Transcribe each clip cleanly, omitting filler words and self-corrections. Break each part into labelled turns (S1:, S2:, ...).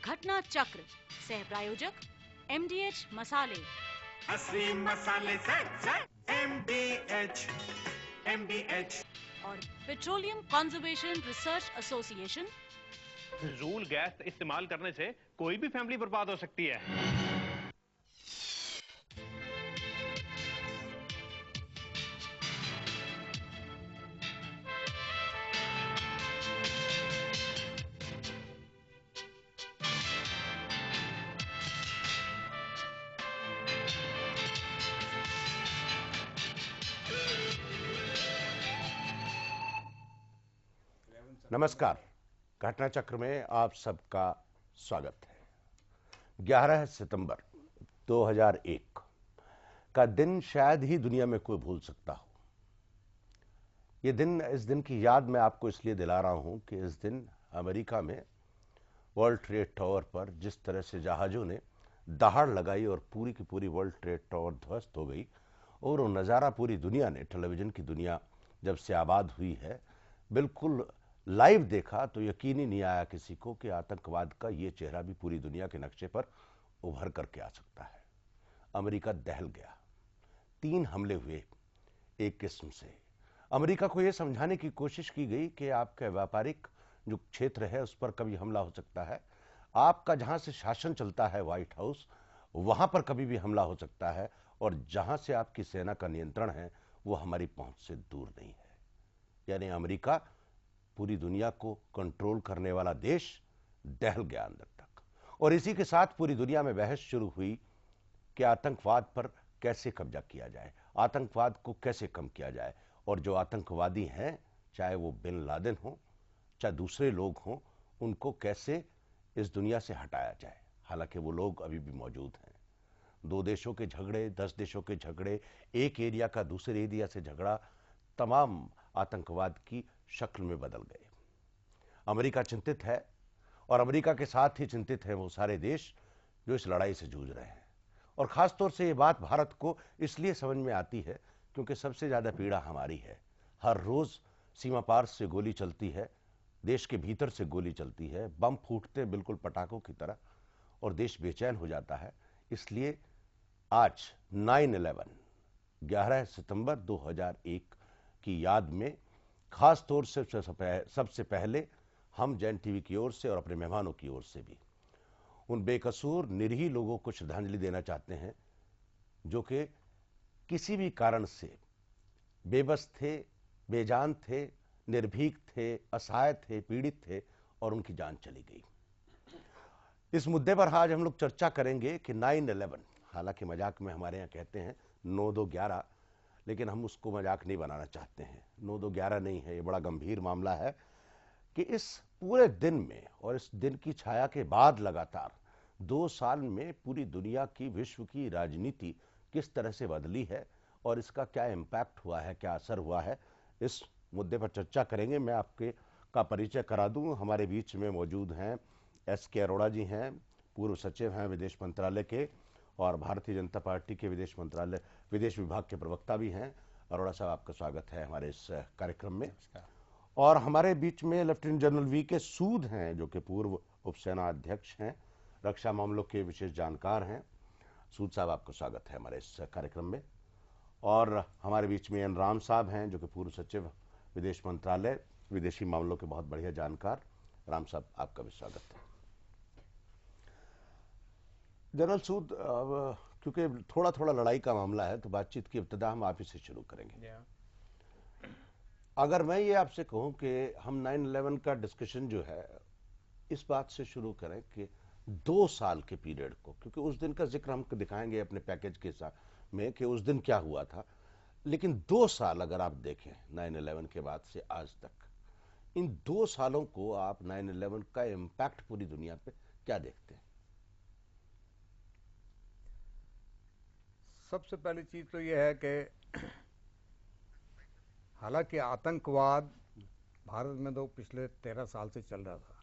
S1: घटना चक्र, सह प्रायोजक MDH मसाले,
S2: असली मसाले से MDH
S1: और पेट्रोलियम कंजर्वेशन रिसर्च एसोसिएशन।
S3: फिजूल गैस इस्तेमाल करने से कोई भी फैमिली बर्बाद हो सकती है।
S4: नमस्कार, घटना चक्र में आप सबका स्वागत है। 11 सितंबर 2001 का दिन शायद ही दुनिया में कोई भूल सकता हो। इस दिन की याद मैं आपको इसलिए दिला रहा हूं कि इस दिन अमेरिका में वर्ल्ड ट्रेड टावर पर जिस तरह से जहाजों ने दहाड़ लगाई और पूरी की पूरी वर्ल्ड ट्रेड टावर ध्वस्त हो गई, और वो नज़ारा पूरी दुनिया ने, टेलीविजन की दुनिया जब से आबाद हुई है, बिल्कुल लाइव देखा तो यकीन ही नहीं आया किसी को कि आतंकवाद का ये चेहरा भी पूरी दुनिया के नक्शे पर उभर करके आ सकता है। अमेरिका दहल गया। 3 हमले हुए एक किस्म से। अमेरिका को यह समझाने की कोशिश की गई कि आपका व्यापारिक जो क्षेत्र है उस पर कभी हमला हो सकता है, आपका जहां से शासन चलता है व्हाइट हाउस, वहां पर कभी भी हमला हो सकता है, और जहां से आपकी सेना का नियंत्रण है वो हमारी पहुंच से दूर नहीं है। यानी अमेरिका, पूरी दुनिया को कंट्रोल करने वाला देश, दहल गया अंदर तक। और इसी के साथ पूरी दुनिया में बहस शुरू हुई कि आतंकवाद पर कैसे कब्जा किया जाए, आतंकवाद को कैसे कम किया जाए, और जो आतंकवादी हैं, चाहे वो बिन लादेन हो चाहे दूसरे लोग हों, उनको कैसे इस दुनिया से हटाया जाए। हालांकि वो लोग अभी भी मौजूद हैं। 2 देशों के झगड़े, 10 देशों के झगड़े, एक एरिया का दूसरे एरिया से झगड़ा, तमाम आतंकवाद की शक्ल में बदल गए। अमेरिका चिंतित है, और अमेरिका के साथ ही चिंतित हैं वो सारे देश जो इस लड़ाई से जूझ रहे हैं। और खासतौर से ये बात भारत को इसलिए समझ में आती है क्योंकि सबसे ज्यादा पीड़ा हमारी है। हर रोज सीमा पार से गोली चलती है, देश के भीतर से गोली चलती है, बम फूटते बिल्कुल पटाखों की तरह, और देश बेचैन हो जाता है। इसलिए आज 9/11 11 सितंबर 2001 की याद में खास तौर से सबसे पहले हम जैन टीवी की ओर से और अपने मेहमानों की ओर से भी उन बेकसूर निरीह लोगों को श्रद्धांजलि देना चाहते हैं जो कि किसी भी कारण से बेबस थे, बेजान थे, निर्भीक थे, असहाय थे, पीड़ित थे, और उनकी जान चली गई। इस मुद्दे पर आज हम लोग चर्चा करेंगे कि 9/11, हालांकि मजाक में हमारे यहाँ कहते हैं 9-2-11, लेकिन हम उसको मजाक नहीं बनाना चाहते हैं। 9-2-11 नहीं है, ये बड़ा गंभीर मामला है कि इस पूरे दिन में और इस दिन की छाया के बाद लगातार 2 साल में पूरी दुनिया की, विश्व की राजनीति किस तरह से बदली है और इसका क्या इम्पैक्ट हुआ है, क्या असर हुआ है, इस मुद्दे पर चर्चा करेंगे। मैं आपके का परिचय करा दूं। हमारे बीच में मौजूद हैं SK अरोड़ा जी, हैं पूर्व सचिव हैं विदेश मंत्रालय के, और भारतीय जनता पार्टी के विदेश विभाग के प्रवक्ता भी हैं। अरोड़ा साहब, आपका स्वागत है हमारे इस कार्यक्रम में। और हमारे बीच में लेफ्टिनेंट जनरल VK सूद हैं जो कि पूर्व उपसेना अध्यक्ष हैं, रक्षा मामलों के विशेष जानकार हैं। सूद साहब, आपका स्वागत है हमारे इस कार्यक्रम में। और हमारे बीच में N राम साहब हैं जो कि पूर्व सचिव विदेश मंत्रालय, विदेशी मामलों के बहुत बढ़िया जानकार। राम साहब, आपका भी स्वागत है। जनरल सूद, क्योंकि थोड़ा थोड़ा लड़ाई का मामला है तो बातचीत की इब्तिदा हम आप ही से शुरू करेंगे। अगर मैं ये आपसे कहूं कि हम 9/11 का डिस्कशन जो है इस बात से शुरू करें कि 2 साल के पीरियड को, क्योंकि उस दिन का जिक्र हम दिखाएंगे अपने पैकेज के साथ में कि उस दिन क्या हुआ था, लेकिन 2 साल अगर आप देखें 9/11 के बाद से आज तक, इन 2 सालों को आप 9/11 का इम्पैक्ट पूरी दुनिया पे क्या देखते हैं?
S5: सबसे पहली चीज तो यह है कि हालांकि आतंकवाद भारत में तो पिछले 13 साल से चल रहा था।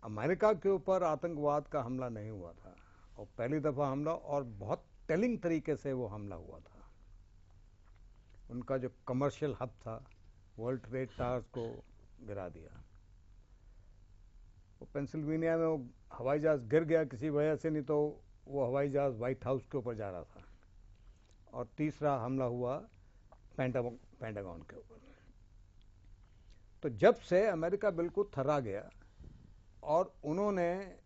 S5: अमेरिका के ऊपर आतंकवाद का हमला नहीं हुआ था, और पहली दफा हमला, और बहुत टेलिंग तरीके से वो हमला हुआ था। उनका जो कमर्शियल हब था, वर्ल्ड ट्रेड टावर्स को गिरा दिया। वो पेंसिल्वेनिया में वो हवाई जहाज़ गिर गया किसी वजह से, नहीं तो वो हवाई जहाज़ व्हाइट हाउस के ऊपर जा रहा था। और तीसरा हमला हुआ पेंटागन के ऊपर। तो जब से अमेरिका बिल्कुल थर्रा गया और उन्होंने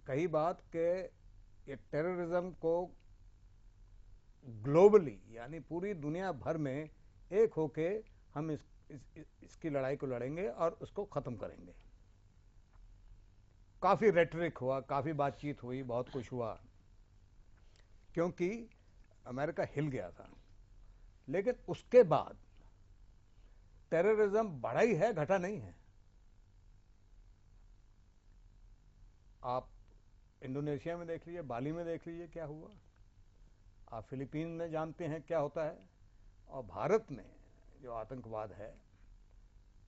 S5: कही बात कि ये टेररिज्म को ग्लोबली यानी पूरी दुनिया भर में एक होके हम इसकी लड़ाई को लड़ेंगे और उसको ख़त्म करेंगे। काफ़ी रेटरिक हुआ, काफ़ी बातचीत हुई, बहुत कुछ हुआ, क्योंकि अमेरिका हिल गया था। लेकिन उसके बाद टेररिज्म बढ़ा ही है, घटा नहीं है। आप इंडोनेशिया में देख लीजिए, बाली में देख लीजिए क्या हुआ, आप फिलीपीन में जानते हैं क्या होता है, और भारत में जो आतंकवाद है,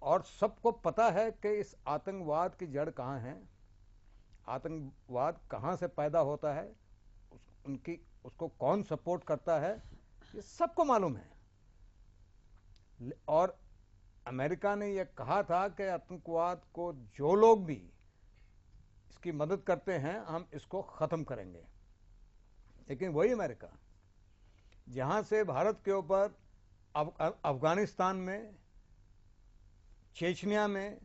S5: और सबको पता है कि इस आतंकवाद की जड़ कहाँ है, आतंकवाद कहाँ से पैदा होता है, उसको कौन सपोर्ट करता है, ये सबको मालूम है। और अमेरिका ने यह कहा था कि आतंकवाद को जो लोग भी इसकी मदद करते हैं हम इसको ख़त्म करेंगे। लेकिन वही अमेरिका जहाँ से भारत के ऊपर अफगानिस्तान में, चेचनिया में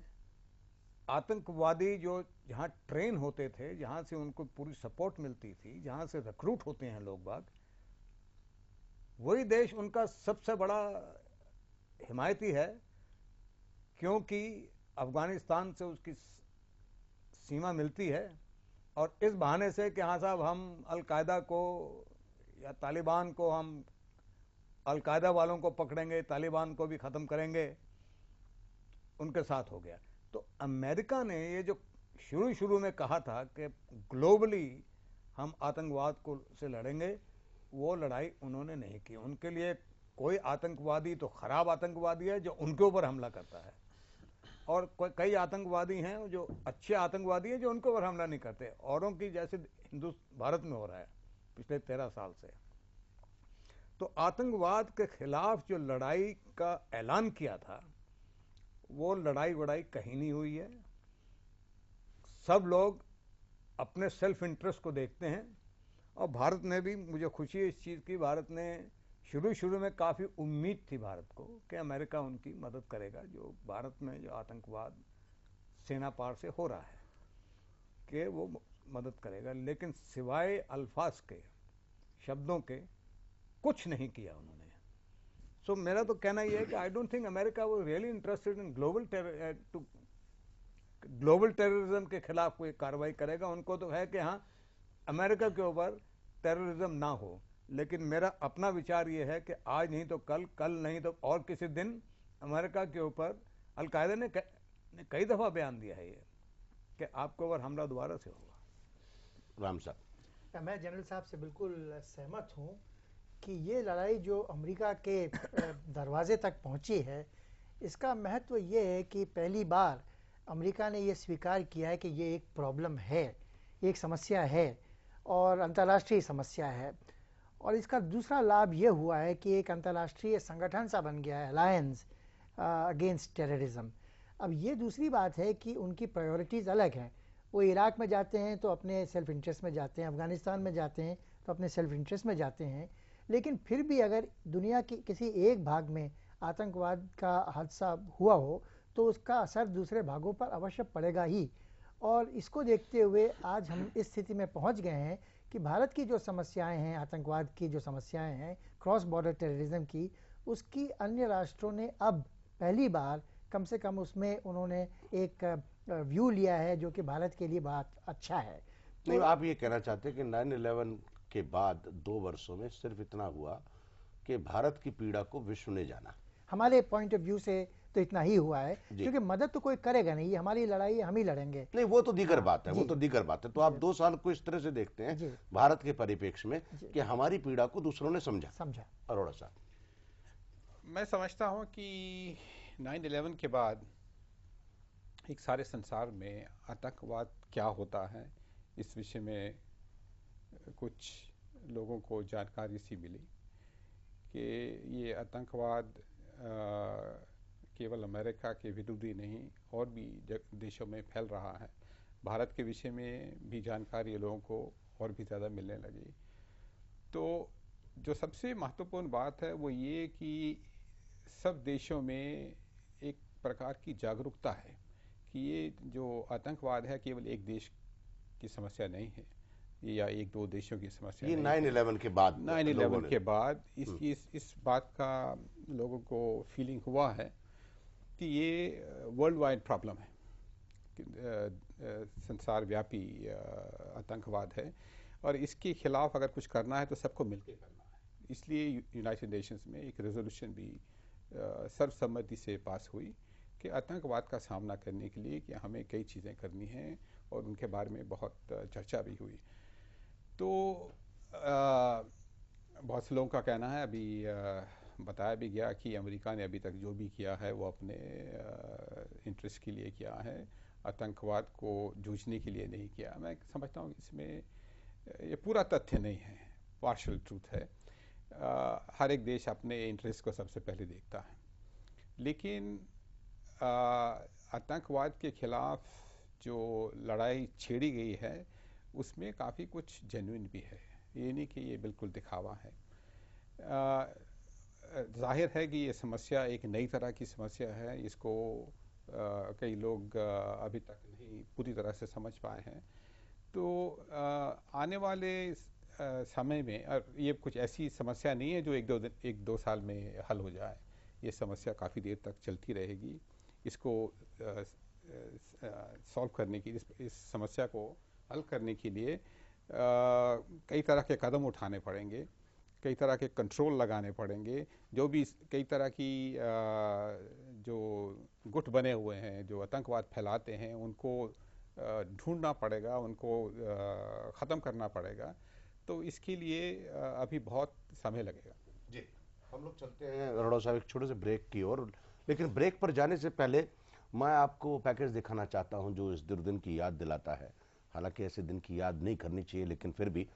S5: आतंकवादी जो जहाँ ट्रेन होते थे, जहाँ से उनको पूरी सपोर्ट मिलती थी, जहाँ से रिक्रूट होते हैं लोग बाग, वही देश उनका सबसे बड़ा हिमायती है, क्योंकि अफगानिस्तान से उसकी सीमा मिलती है। और इस बहाने से कि हाँ साहब हम अलकायदा को या तालिबान को, हम अलकायदा वालों को पकड़ेंगे, तालिबान को भी ख़त्म करेंगे, उनके साथ हो गया। तो अमेरिका ने ये जो शुरू में कहा था कि ग्लोबली हम आतंकवाद को से लड़ेंगे, वो लड़ाई उन्होंने नहीं की। उनके लिए कोई आतंकवादी तो खराब आतंकवादी है जो उनके ऊपर हमला करता है, और कई आतंकवादी हैं जो अच्छे आतंकवादी हैं जो उनके ऊपर हमला नहीं करते, औरों की जैसे भारत में हो रहा है पिछले 13 साल से। तो आतंकवाद के खिलाफ जो लड़ाई का ऐलान किया था, वो लड़ाई वड़ाई कहीं नहीं हुई है। सब लोग अपने सेल्फ इंटरेस्ट को देखते हैं, और भारत ने भी, मुझे खुशी है इस चीज़ की, भारत ने शुरू में काफ़ी उम्मीद थी भारत को कि अमेरिका उनकी मदद करेगा, जो भारत में जो आतंकवाद सेना पार से हो रहा है कि वो मदद करेगा। लेकिन सिवाय अल्फाज के, शब्दों के, कुछ नहीं किया उन्होंने। सो मेरा तो कहना यह है कि आई डोंट थिंक अमेरिका वो really interested in global terrorism के खिलाफ कोई कार्रवाई करेगा। उनको तो है कि हाँ अमेरिका के ऊपर टेररिज्म ना हो। लेकिन मेरा अपना विचार ये है कि आज नहीं तो कल, कल नहीं तो और किसी दिन अमेरिका के ऊपर अलकायदा ने कई दफ़ा बयान दिया है ये कि आपके ऊपर हमला दोबारा से होगा।
S4: राम साहब,
S6: मैं जनरल साहब से बिल्कुल सहमत हूँ कि ये लड़ाई जो अमेरिका के दरवाजे तक पहुँची है, इसका महत्व ये है कि पहली बार अमेरिका ने ये स्वीकार किया है कि ये एक प्रॉब्लम है, एक समस्या है और अंतर्राष्ट्रीय समस्या है। और इसका दूसरा लाभ ये हुआ है कि एक अंतर्राष्ट्रीय संगठन सा बन गया है, अलायंस अगेंस्ट टेररिज्म। अब ये दूसरी बात है कि उनकी प्रायोरिटीज़ अलग हैं। वो इराक में जाते हैं तो अपने सेल्फ इंटरेस्ट में जाते हैं, अफ़गानिस्तान में जाते हैं तो अपने सेल्फ इंटरेस्ट में जाते हैं। लेकिन फिर भी अगर दुनिया की किसी एक भाग में आतंकवाद का हादसा हुआ हो तो उसका असर दूसरे भागों पर अवश्य पड़ेगा ही। और इसको देखते हुए आज हम इस स्थिति में पहुंच गए हैं कि भारत की जो समस्याएं हैं, आतंकवाद की जो समस्याएं हैं, क्रॉस बॉर्डर टेररिज्म की, उसकी अन्य राष्ट्रों ने अब पहली बार कम से कम उसमें उन्होंने एक व्यू लिया है जो कि भारत के लिए बहुत अच्छा है।
S4: नहीं, आप ये कहना चाहते हैं कि 9/11 के बाद 2 वर्षों में सिर्फ इतना हुआ कि भारत की पीड़ा को विश्व ने जाना।
S6: हमारे पॉइंट ऑफ व्यू से तो इतना ही हुआ है, क्योंकि मदद तो कोई करेगा नहीं, ये हमारी लड़ाई हम ही लड़ेंगे।
S4: नहीं, वो तो दीगर बात है, वो तो दीगर बात है। तो आप 2 साल को इस तरह से देखते हैं भारत के परिप्रेक्ष्य में कि हमारी पीड़ा को दूसरों ने समझा। अरोड़ा साहब,
S7: मैं समझता हूं कि 9/11 के बाद एक सारे संसार में आतंकवाद क्या होता है इस विषय में कुछ लोगों को जानकारी सी मिली कि ये आतंकवाद केवल अमेरिका के विरुद्ध ही नहीं और भी देशों में फैल रहा है। भारत के विषय में भी जानकारी लोगों को और भी ज़्यादा मिलने लगी। तो जो सबसे महत्वपूर्ण बात है वो ये कि सब देशों में एक प्रकार की जागरूकता है कि ये जो आतंकवाद है केवल एक देश की समस्या नहीं है या एक दो देशों की समस्या
S4: ये
S7: नहीं
S4: 9/11 के बाद
S7: 9/11 के बाद इस बात का लोगों को फीलिंग हुआ है कि ये वर्ल्ड वाइड प्रॉब्लम है, संसार व्यापी आतंकवाद है और इसके खिलाफ अगर कुछ करना है तो सबको मिलकर करना है। इसलिए यूनाइटेड नेशंस में एक रेजोल्यूशन भी सर्वसम्मति से पास हुई कि आतंकवाद का सामना करने के लिए कि हमें कई चीज़ें करनी हैं और उनके बारे में बहुत चर्चा भी हुई। तो बहुत से लोगों का कहना है, अभी बताया भी गया कि अमेरिका ने अभी तक जो भी किया है वो अपने इंटरेस्ट के लिए किया है, आतंकवाद को जूझने के लिए नहीं किया। मैं समझता हूँ इसमें ये पूरा तथ्य नहीं है, पार्शियल ट्रूथ है। हर एक देश अपने इंटरेस्ट को सबसे पहले देखता है, लेकिन आतंकवाद के खिलाफ जो लड़ाई छेड़ी गई है उसमें काफ़ी कुछ जेन्युइन भी है, ये नहीं कि ये बिल्कुल दिखावा है। जाहिर है कि ये समस्या एक नई तरह की समस्या है, इसको कई लोग अभी तक नहीं पूरी तरह से समझ पाए हैं। तो आने वाले समय में, और ये कुछ ऐसी समस्या नहीं है जो एक दो साल में हल हो जाए, ये समस्या काफ़ी देर तक चलती रहेगी। इसको सॉल्व करने की, इस समस्या को हल करने के लिए कई तरह के कदम उठाने पड़ेंगे, कई तरह के कंट्रोल लगाने पड़ेंगे। जो भी कई तरह की जो गुट बने हुए हैं जो आतंकवाद फैलाते हैं उनको ढूंढना पड़ेगा, उनको ख़त्म करना पड़ेगा। तो इसके लिए अभी बहुत समय लगेगा।
S4: जी, हम लोग चलते हैं रड़ो साहब एक छोटे से ब्रेक की ओर, लेकिन ब्रेक पर जाने से पहले मैं आपको पैकेज दिखाना चाहता हूं जो इस दुर्दिन की याद दिलाता है। हालांकि ऐसे दिन की याद नहीं करनी चाहिए, लेकिन फिर भी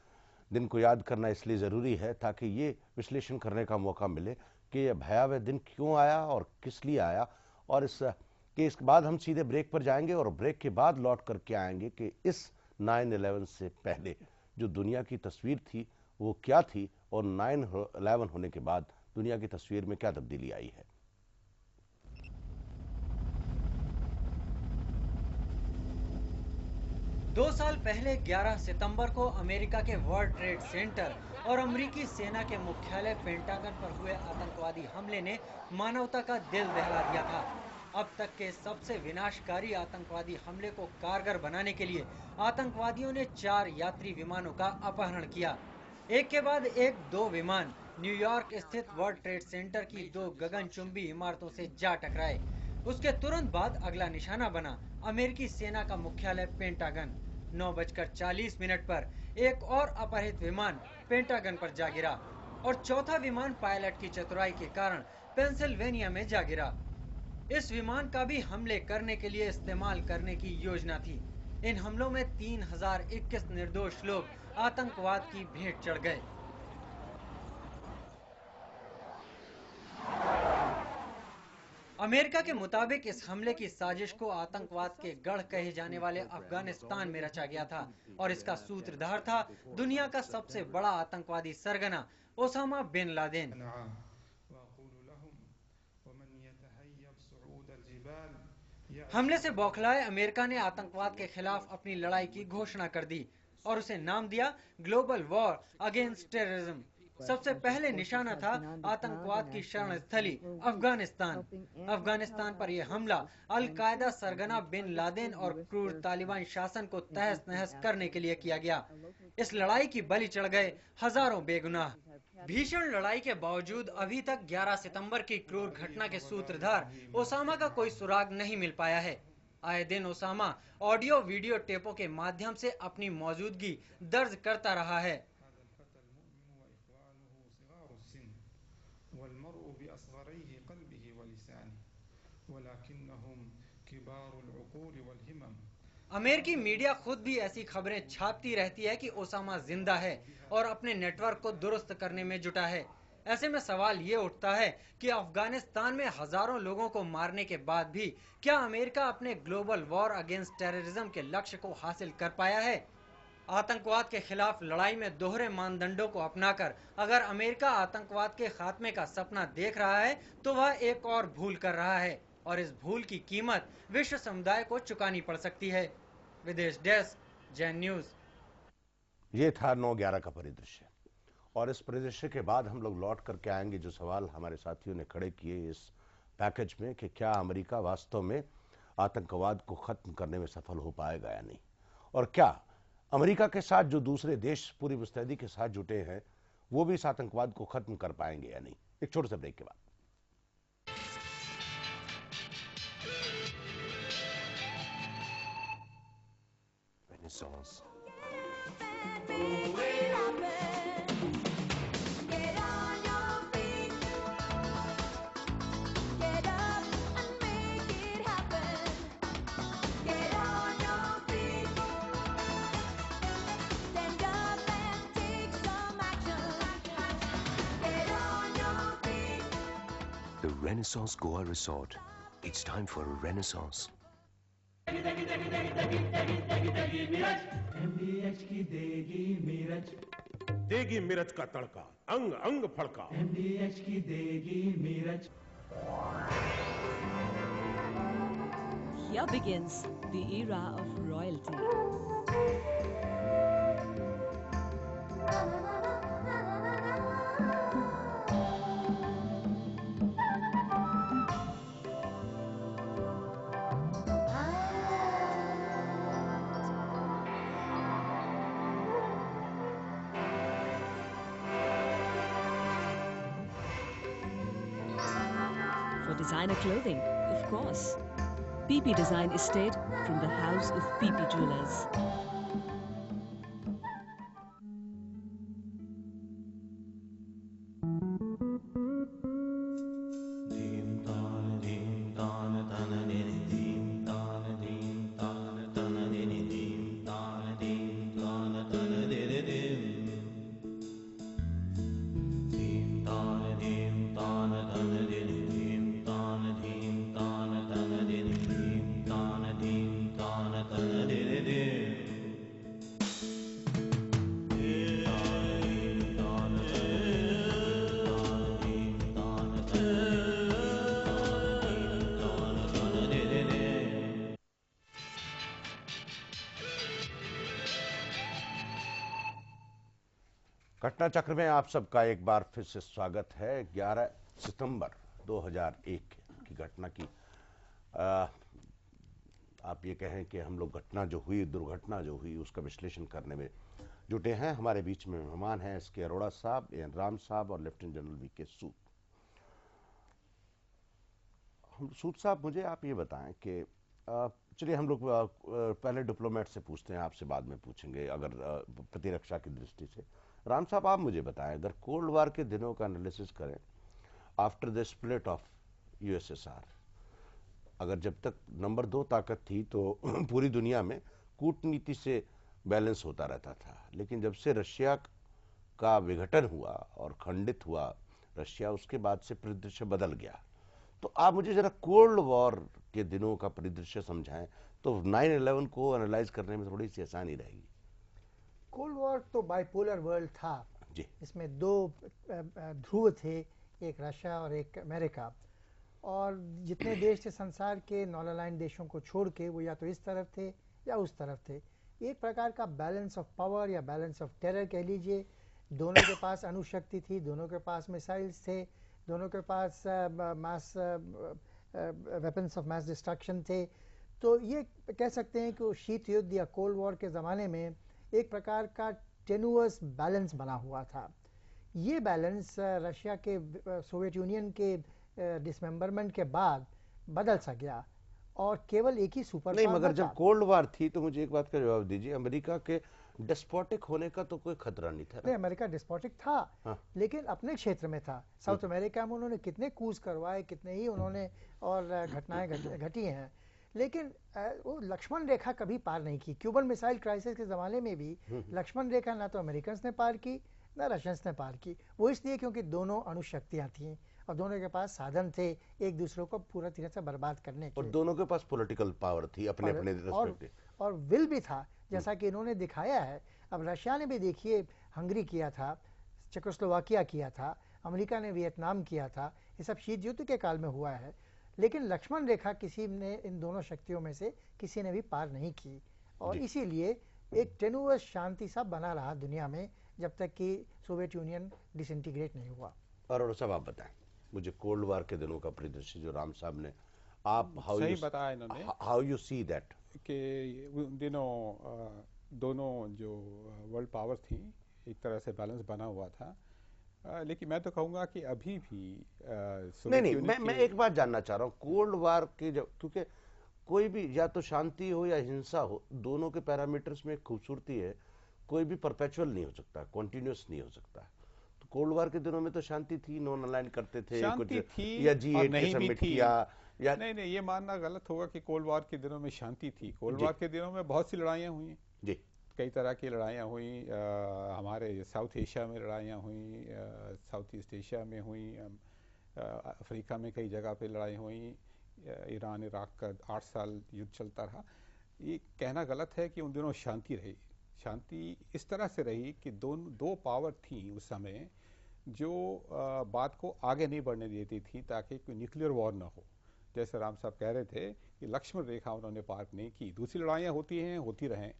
S4: दिन को याद करना इसलिए ज़रूरी है ताकि ये विश्लेषण करने का मौका मिले कि यह भयावह दिन क्यों आया और किस लिए आया। और इसके बाद हम सीधे ब्रेक पर जाएंगे और ब्रेक के बाद लौट करके आएंगे कि इस 9/11 से पहले जो दुनिया की तस्वीर थी वो क्या थी और 9/11 होने के बाद दुनिया की तस्वीर में क्या तब्दीली आई है।
S8: 2 साल पहले 11 सितंबर को अमेरिका के वर्ल्ड ट्रेड सेंटर और अमेरिकी सेना के मुख्यालय पेंटागन पर हुए आतंकवादी हमले ने मानवता का दिल दहला दिया था। अब तक के सबसे विनाशकारी आतंकवादी हमले को कारगर बनाने के लिए आतंकवादियों ने 4 यात्री विमानों का अपहरण किया। एक के बाद एक 2 विमान न्यूयॉर्क स्थित वर्ल्ड ट्रेड सेंटर की 2 गगनचुंबी इमारतों से जा टकराए। उसके तुरंत बाद अगला निशाना बना अमेरिकी सेना का मुख्यालय पेंटागन। 9:40 पर एक और अपहरित विमान पेंटागन पर जा गिरा और चौथा विमान पायलट की चतुराई के कारण पेंसिल्वेनिया में जा गिरा। इस विमान का भी हमले करने के लिए इस्तेमाल करने की योजना थी। इन हमलों में 3021 निर्दोष लोग आतंकवाद की भेंट चढ़ गए। अमेरिका के मुताबिक इस हमले की साजिश को आतंकवाद के गढ़ कहे जाने वाले अफगानिस्तान में रचा गया था और इसका सूत्रधार था दुनिया का सबसे बड़ा आतंकवादी सरगना ओसामा बिन लादेन। हमले से बौखलाए अमेरिका ने आतंकवाद के खिलाफ अपनी लड़ाई की घोषणा कर दी और उसे नाम दिया ग्लोबल वॉर अगेंस्ट टेररिज्म। सबसे पहले निशाना था आतंकवाद की शरण स्थली अफगानिस्तान। अफगानिस्तान पर यह हमला अल कायदा सरगना बिन लादेन और क्रूर तालिबान शासन को तहस नहस करने के लिए किया गया। इस लड़ाई की बलि चढ़ गए हजारों बेगुनाह। भीषण लड़ाई के बावजूद अभी तक 11 सितंबर की क्रूर घटना के सूत्रधार ओसामा का कोई सुराग नहीं मिल पाया है। आए दिन ओसामा ऑडियो वीडियो टेपों के माध्यम से अपनी मौजूदगी दर्ज करता रहा है। अमेरिकी मीडिया खुद भी ऐसी खबरें छापती रहती है कि ओसामा जिंदा है और अपने नेटवर्क को दुरुस्त करने में जुटा है। ऐसे में सवाल ये उठता है कि अफगानिस्तान में हजारों लोगों को मारने के बाद भी क्या अमेरिका अपने ग्लोबल वॉर अगेंस्ट टेररिज्म के लक्ष्य को हासिल कर पाया है? आतंकवाद के खिलाफ लड़ाई में दोहरे मानदंडों को अपनाकर अगर अमेरिका आतंकवाद के खात्मे का सपना देख रहा है तो वह एक और भूल कर रहा है और इस भूल की कीमत विश्व समुदाय को चुकानी पड़ सकती है। विदेश डेस्क, जैन न्यूज।
S4: ये था 9/11 का परिदृश्य और इस परिदृश्य के बाद हम लोग लौट करके आएंगे जो सवाल हमारे साथियों ने खड़े किए इस पैकेज में कि क्या अमेरिका वास्तव में आतंकवाद को खत्म करने में सफल हो पाएगा या नहीं, और क्या अमेरिका के साथ जो दूसरे देश पूरी मुस्तैदी के साथ जुटे हैं वो भी इस आतंकवाद को खत्म कर पाएंगे या नहीं। एक छोटे से ब्रेक के बाद।
S9: Renaissance. The Renaissance Goa Resort. It's time for a renaissance.
S2: MDH की देगी मिर्च का तड़का, अंग अंग फड़का। MDH की देगी मिर्च।
S1: Here begins the era of royalty. For designer clothing, of course. PP Design Estate from the House of PP Jewelers.
S4: घटना चक्र में आप सबका एक बार फिर से स्वागत है। 11 सितंबर 2001 की घटना की आप ये कहें कि हम लोग घटना जो हुई, दुर्घटना जो हुई, उसका विश्लेषण करने में जुटे हैं। हमारे बीच में मेहमान हैं एस के अरोड़ा साहब, एन राम साहब और लेफ्टिनेंट जनरल वी के सूद। सूद साहब, मुझे आप ये बताएं कि चलिए हम लोग पहले डिप्लोमेट से पूछते हैं, आपसे बाद में पूछेंगे अगर प्रतिरक्षा की दृष्टि से। राम साहब, आप मुझे बताएं, अगर कोल्ड वार के दिनों का एनालिसिस करें after the split of USSR, अगर जब तक नंबर 2 ताकत थी तो पूरी दुनिया में कूटनीति से बैलेंस होता रहता था, लेकिन जब से रशिया का विघटन हुआ और खंडित हुआ रशिया, उसके बाद से परिदृश्य बदल गया। तो आप मुझे जरा कोल्ड वॉर के दिनों का परिदृश्य समझाएं तो 9/11 को एनालाइज करने में थोड़ी सी आसानी रहेगी।
S6: कोल्ड वॉर तो बाइपोलर वर्ल्ड था
S4: जी।
S6: इसमें 2 ध्रुव थे, एक रशिया और एक अमेरिका, और जितने देश थे संसार के नॉन अलाइंड देशों को छोड़ के वो या तो इस तरफ थे या उस तरफ थे। एक प्रकार का बैलेंस ऑफ पावर या बैलेंस ऑफ टेरर कह लीजिए। दोनों के पास अणुशक्ति थी, दोनों के पास मिसाइल्स थे, दोनों के पास मास वेपन्स ऑफ मास डिस्ट्रक्शन थे। तो ये कह सकते हैं कि वो शीत युद्ध या कोल्ड वॉर के ज़माने में एक प्रकार का टेनुअस बैलेंस बना हुआ था। ये बैलेंस रशिया के सोवियत यूनियन के डिसमेंबरमेंट के बाद बदल सा गया और केवल एक ही सुपर
S4: नहीं, मगर जब कोल्ड वार थी तो मुझे एक बात का जवाब दीजिए, अमेरिका के डेस्पोटिक होने का तो कोई खतरा नहीं था।
S6: नहीं, अमेरिका डेस्पोटिक था,
S4: हाँ।
S6: लेकिन अपने क्षेत्र में था। साउथ अमेरिका में उन्होंने कितने कूच करवाए, कितने ही उन्होंने और घटनाएं घटी हैं, लेकिन वो लक्ष्मण रेखा कभी पार नहीं की। क्यूबन मिसाइल क्राइसिस के ज़माने में भी लक्ष्मण रेखा ना तो अमेरिकन ने पार की ना रशियंस ने पार की। वो इसलिए क्योंकि दोनों अणु शक्तियाँ थीं और दोनों के पास साधन थे एक दूसरे को पूरा तरह से बर्बाद करने
S4: और
S6: के,
S4: दोनों के पास पॉलिटिकल पावर थी अपने अपने रेस्पेक्टिव।
S6: और विल भी था, जैसा कि इन्होंने दिखाया है। अब रशिया ने भी देखिए हंगरी किया था, चेकोस्लोवाकिया किया था, अमेरिका ने वियतनाम किया था, ये सब शीत युद्ध के काल में हुआ है। लेकिन लक्ष्मण रेखा किसी ने इन दोनों शक्तियों में से किसी ने भी पार नहीं की, और इसीलिए एक टेनुअस शांति सा बना रहा दुनिया में जब तक कि सोवियत यूनियन डिसइंटीग्रेट नहीं हुआ।
S4: और सब आप बताएं मुझे कोल्ड वार के दिनों का परिदृश्य जो राम साहब ने, आप
S7: सही बताया इन्होंने,
S4: हाउ यू सी दैट
S7: कि उन दिनों दोनों जो वर्ल्ड पावर थी एक तरह से बैलेंस बना हुआ था। लेकिन मैं तो कहूँगा कि अभी भी
S4: नहीं, मैं एक बात जानना चाह रहा हूँ, कोल्ड वार के जब, क्योंकि कोई भी या तो शांति हो या हिंसा हो, दोनों के पैरामीटर्स में एक खूबसूरती है, कोई भी परपेचुअल नहीं हो सकता, कॉन्टिन्यूस नहीं हो सकता। तो कोल्ड वार के दिनों में तो शांति थी, नॉन अलाइन करते थे, कुछ या G8 के समिट किया, या
S7: नहीं, ये मानना गलत होगा कि कोल्ड वार के दिनों में शांति थी। कोल्ड वार के दिनों में बहुत सी लड़ाइयाँ हुई
S4: जी,
S7: कई तरह की लड़ाइयाँ हुई, हमारे साउथ एशिया में लड़ाइयाँ हुई, साउथ ईस्ट एशिया में हुई, अफ्रीका में कई जगह पे लड़ाई हुई, ईरान इराक का 8 साल युद्ध चलता रहा। ये कहना गलत है कि उन दिनों शांति रही। शांति इस तरह से रही कि दो पावर थी उस समय जो बात को आगे नहीं बढ़ने देती थी ताकि कोई न्यूक्लियर वॉर ना हो। जैसे राम साहब कह रहे थे कि लक्ष्मण रेखा उन्होंने पार नहीं की। दूसरी लड़ाइयाँ होती हैं, होती रहें,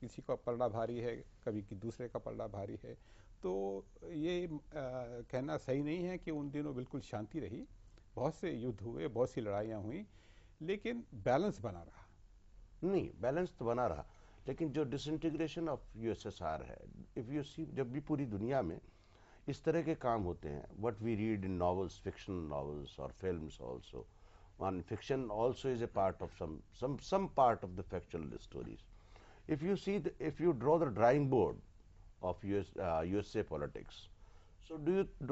S7: किसी का पलड़ा भारी है, कभी कि दूसरे का पलड़ा भारी है, तो ये कहना सही नहीं है कि उन दिनों बिल्कुल शांति रही। बहुत से युद्ध हुए, बहुत सी लड़ाइयाँ हुई, लेकिन बैलेंस बना रहा।
S4: नहीं, बैलेंस तो बना रहा, लेकिन जो डिसइंटीग्रेशन ऑफ यूएसएसआर है, इफ यू सी, जब भी पूरी दुनिया में इस तरह के काम होते हैं, what we read in novels, fiction novels और films also, and fiction also is a part of some part of the factual stories. If you see if you draw the drawing board of USA politics, so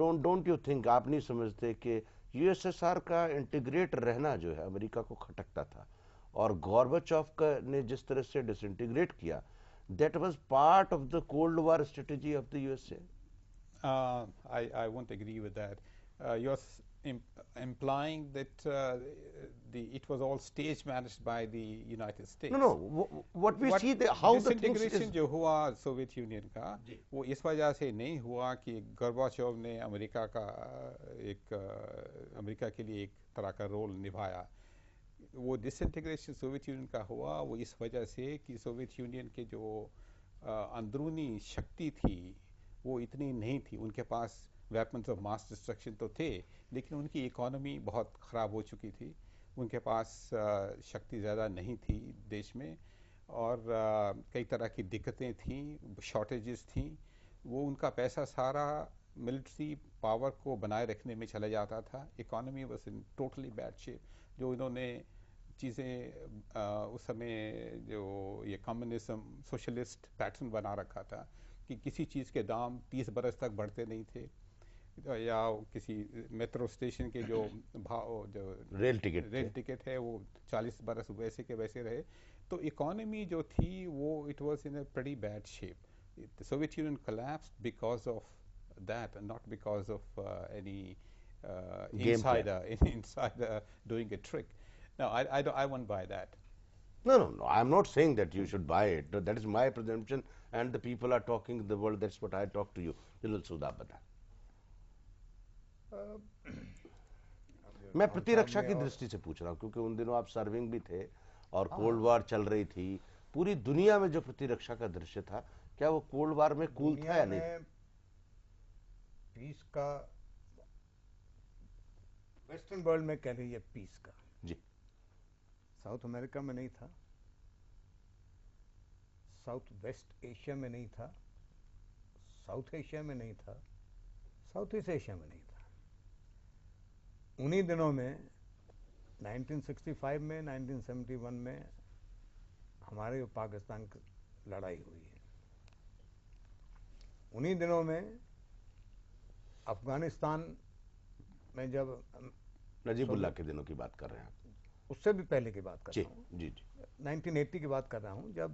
S4: don't you think, आप नहीं समझते कि USSR का integrate रहना जो है America को खटकता था, और गोर्बाचोव का ने जिस तरह से डिसइंटीग्रेट किया, that was part of the Cold War strategy of the USA.
S7: I won't agree with that. You're implying that it was all stage managed by the United States.
S4: No, what we see how the
S7: disintegration जो हुआ Soviet union का, वो इस वजह से नहीं हुआ कि गोर्बाचोव ने अमेरिका के लिए एक तरह का रोल निभाया। वो डिसइंटीग्रेशन सोवियत यूनियन का हुआ वो इस वजह से कि सोवियत यूनियन के जो अंदरूनी शक्ति थी वो इतनी नहीं थी। उनके पास वेपन्स ऑफ मास डिस्ट्रक्शन तो थे, लेकिन उनकी इकोनॉमी बहुत ख़राब हो चुकी थी, उनके पास शक्ति ज़्यादा नहीं थी देश में, और कई तरह की दिक्कतें थीं, शॉर्टेजेस थीं। वो उनका पैसा सारा मिलिट्री पावर को बनाए रखने में चला जाता था। Economy was in totally bad shape. जो इन्होंने चीज़ें उस समय जो ये कम्युनिज्म सोशलिस्ट पैटर्न बना रखा था कि किसी चीज़ के दाम 30 बरस तक बढ़ते नहीं थे, या किसी मेट्रो स्टेशन के जो
S4: रेल टिकट
S7: है वो 40 बरस वैसे के वैसे रहे। तो इकोनॉमी जो थी वो it was in a pretty bad shape. Soviet union collapsed because of that and not because of any insider doing a trick. No, I won't buy that.
S4: No, I'm not saying that you should buy it. That is my presumption, and the people are talking in the world. That's what I talk to you. General Sood, आप बताएं। मैं प्रतिरक्षा की दृष्टि से पूछ रहा हूँ, क्योंकि उन दिनों आप सर्विंग भी थे और कोल्ड वार चल रही थी। पूरी दुनिया में जो प्रतिरक्षा का दृश्य था, क्या वो कोल्ड वार में कूल था या नहीं?
S5: पीस का वेस्टर्न वर्ल्ड में कह रही है पीस का
S4: जी,
S5: साउथ अमेरिका में नहीं था, साउथ वेस्ट एशिया में नहीं था, साउथ एशिया में नहीं था, साउथ ईस्ट एशिया में नहीं था। उन्हीं दिनों में 1965 में 1971 में हमारे और पाकिस्तान की लड़ाई हुई है। उन्हीं दिनों में अफगानिस्तान में जब
S4: नजीबुल्लाह के दिनों की बात कर रहे हैं आप?
S5: उससे भी पहले की बात कर रहा हूँ,
S4: जी
S5: 1980 की बात कर रहा हूँ, जब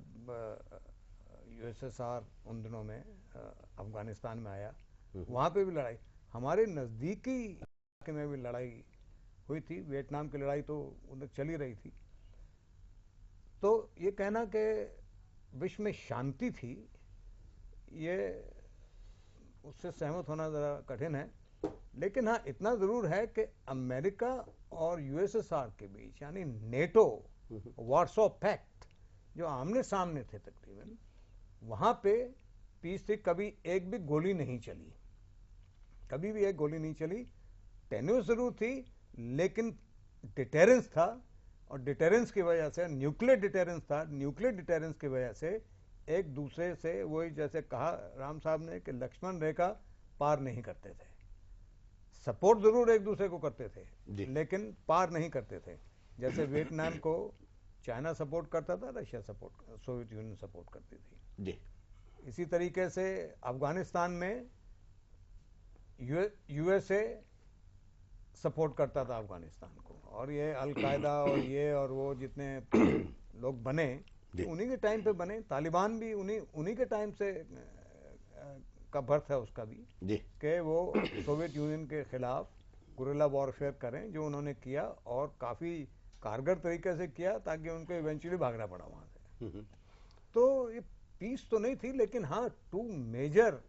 S5: यूएसएसआर उन दिनों में अफगानिस्तान में आया, वहाँ पे भी लड़ाई, हमारे नज़दीकी इलाके में भी लड़ाई हुई थी। वियतनाम की लड़ाई तो उधर चली रही थी। तो ये कहना कि विश्व में शांति थी, ये उससे सहमत होना ज़रा कठिन है। लेकिन हाँ, इतना ज़रूर है कि अमेरिका और यूएसएसआर के बीच, यानी नेटो, वार्सो पैक्ट, जो आमने सामने थे तकरीबन, वहाँ पे पीस थी। कभी एक भी गोली नहीं चली, कभी भी एक गोली नहीं चली। टेन्यूस जरूर थी, लेकिन डिटेरेंस था, और डिटेरेंस की वजह से, न्यूक्लियर डिटेरेंस था, न्यूक्लियर डिटेरेंस की वजह से एक दूसरे से, वही जैसे कहा राम साहब ने कि लक्ष्मण रेखा पार नहीं करते थे। सपोर्ट जरूर एक दूसरे को करते थे, लेकिन पार नहीं करते थे। जैसे वियतनाम को चाइना सपोर्ट करता था, Russia support, Soviet union support करती थी जी। इसी तरीके से अफगानिस्तान में यूएसए सपोर्ट करता था अफगानिस्तान को, और ये अलकायदा और ये और वो जितने लोग बने उन्हीं के टाइम पे बने। तालिबान भी उन्हीं के टाइम से का बर्थ है उसका भी, कि वो सोवियत यूनियन के खिलाफ गुरिल्ला वॉरफेयर करें, जो उन्होंने किया और काफ़ी कारगर तरीके से किया, ताकि उनको इवेंचुअली भागना पड़ा वहाँ से। तो ये पीस तो नहीं थी, लेकिन हाँ, टू मेजर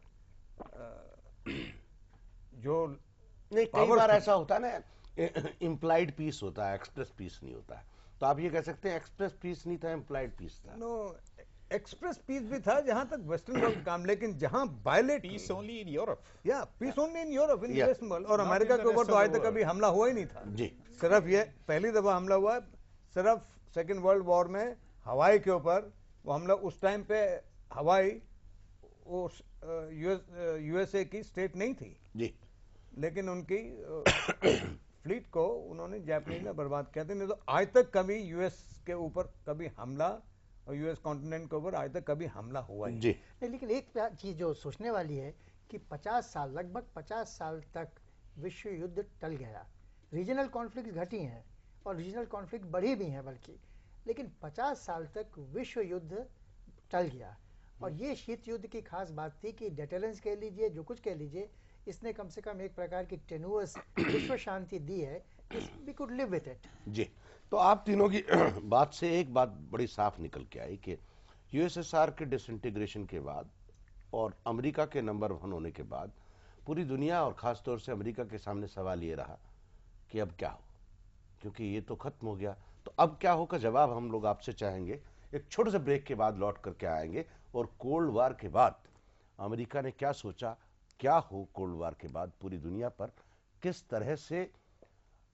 S5: जो
S4: नहीं, कई बार ऐसा होता है ना, इम्प्लाइड पीस होता है, एक्सप्रेस पीस नहीं होता है। तो आप ये कह सकते हैं एक्सप्रेस पीस नहीं था, इम्प्लाइड पीस था।
S5: नो, एक्सप्रेस पीस भी था जहां तक वेस्टर्न वर्ल्ड काम, लेकिन जहां violet
S7: peace only in Europe,
S5: या peace only in Europe, in western world. और अमेरिका के ऊपर तो आज तक कभी हमला हुआ ही नहीं था जी। सिर्फ ये पहली दफा हमला हुआ, सिर्फ सेकेंड वर्ल्ड वॉर में हवाई के ऊपर वो हमला। उस टाइम पे हवाई यूएसए की स्टेट नहीं थी जी, लेकिन उनकी फ्लीट को उन्होंने जापानीज ने बर्बाद किया था। नहीं तो आज तक कभी यूएस के ऊपर कभी हमला, और यूएस कॉन्टिनेंट के ऊपर आज तक कभी हमला हुआ ही
S6: जी। लेकिन एक चीज जो सोचने वाली है कि 50 साल, लगभग 50 साल तक विश्व युद्ध टल गया, रीजनल कॉन्फ्लिक्ट घटी हैं और रीजनल कॉन्फ्लिक्ट बढ़ी भी हैं बल्कि, लेकिन 50 साल तक विश्व युद्ध टल गया। और ये शीत युद्ध की खास बात थी कि डेटरेंस कह लीजिए, जो कुछ कह लीजिए, इसने कम से कम एक प्रकार की टेनुअस विश्व शांति दी है, we could live with it
S4: जी। तो आप तीनों की बात से एक बात बड़ी साफ निकल के आई कि यूएसएसआर के डिसइंटीग्रेशन के बाद और अमेरिका के नंबर 1 होने के बाद पूरी दुनिया और ख़ासतौर से अमेरिका के सामने सवाल ये रहा कि अब क्या हो, क्योंकि ये तो ख़त्म हो गया। तो अब क्या हो का जवाब हम लोग आपसे चाहेंगे। एक छोटे से ब्रेक के बाद लौट करके आएंगे, और कोल्ड वार के बाद अमेरिका ने क्या सोचा, क्या हो कोल्ड वार के बाद पूरी दुनिया पर, किस तरह से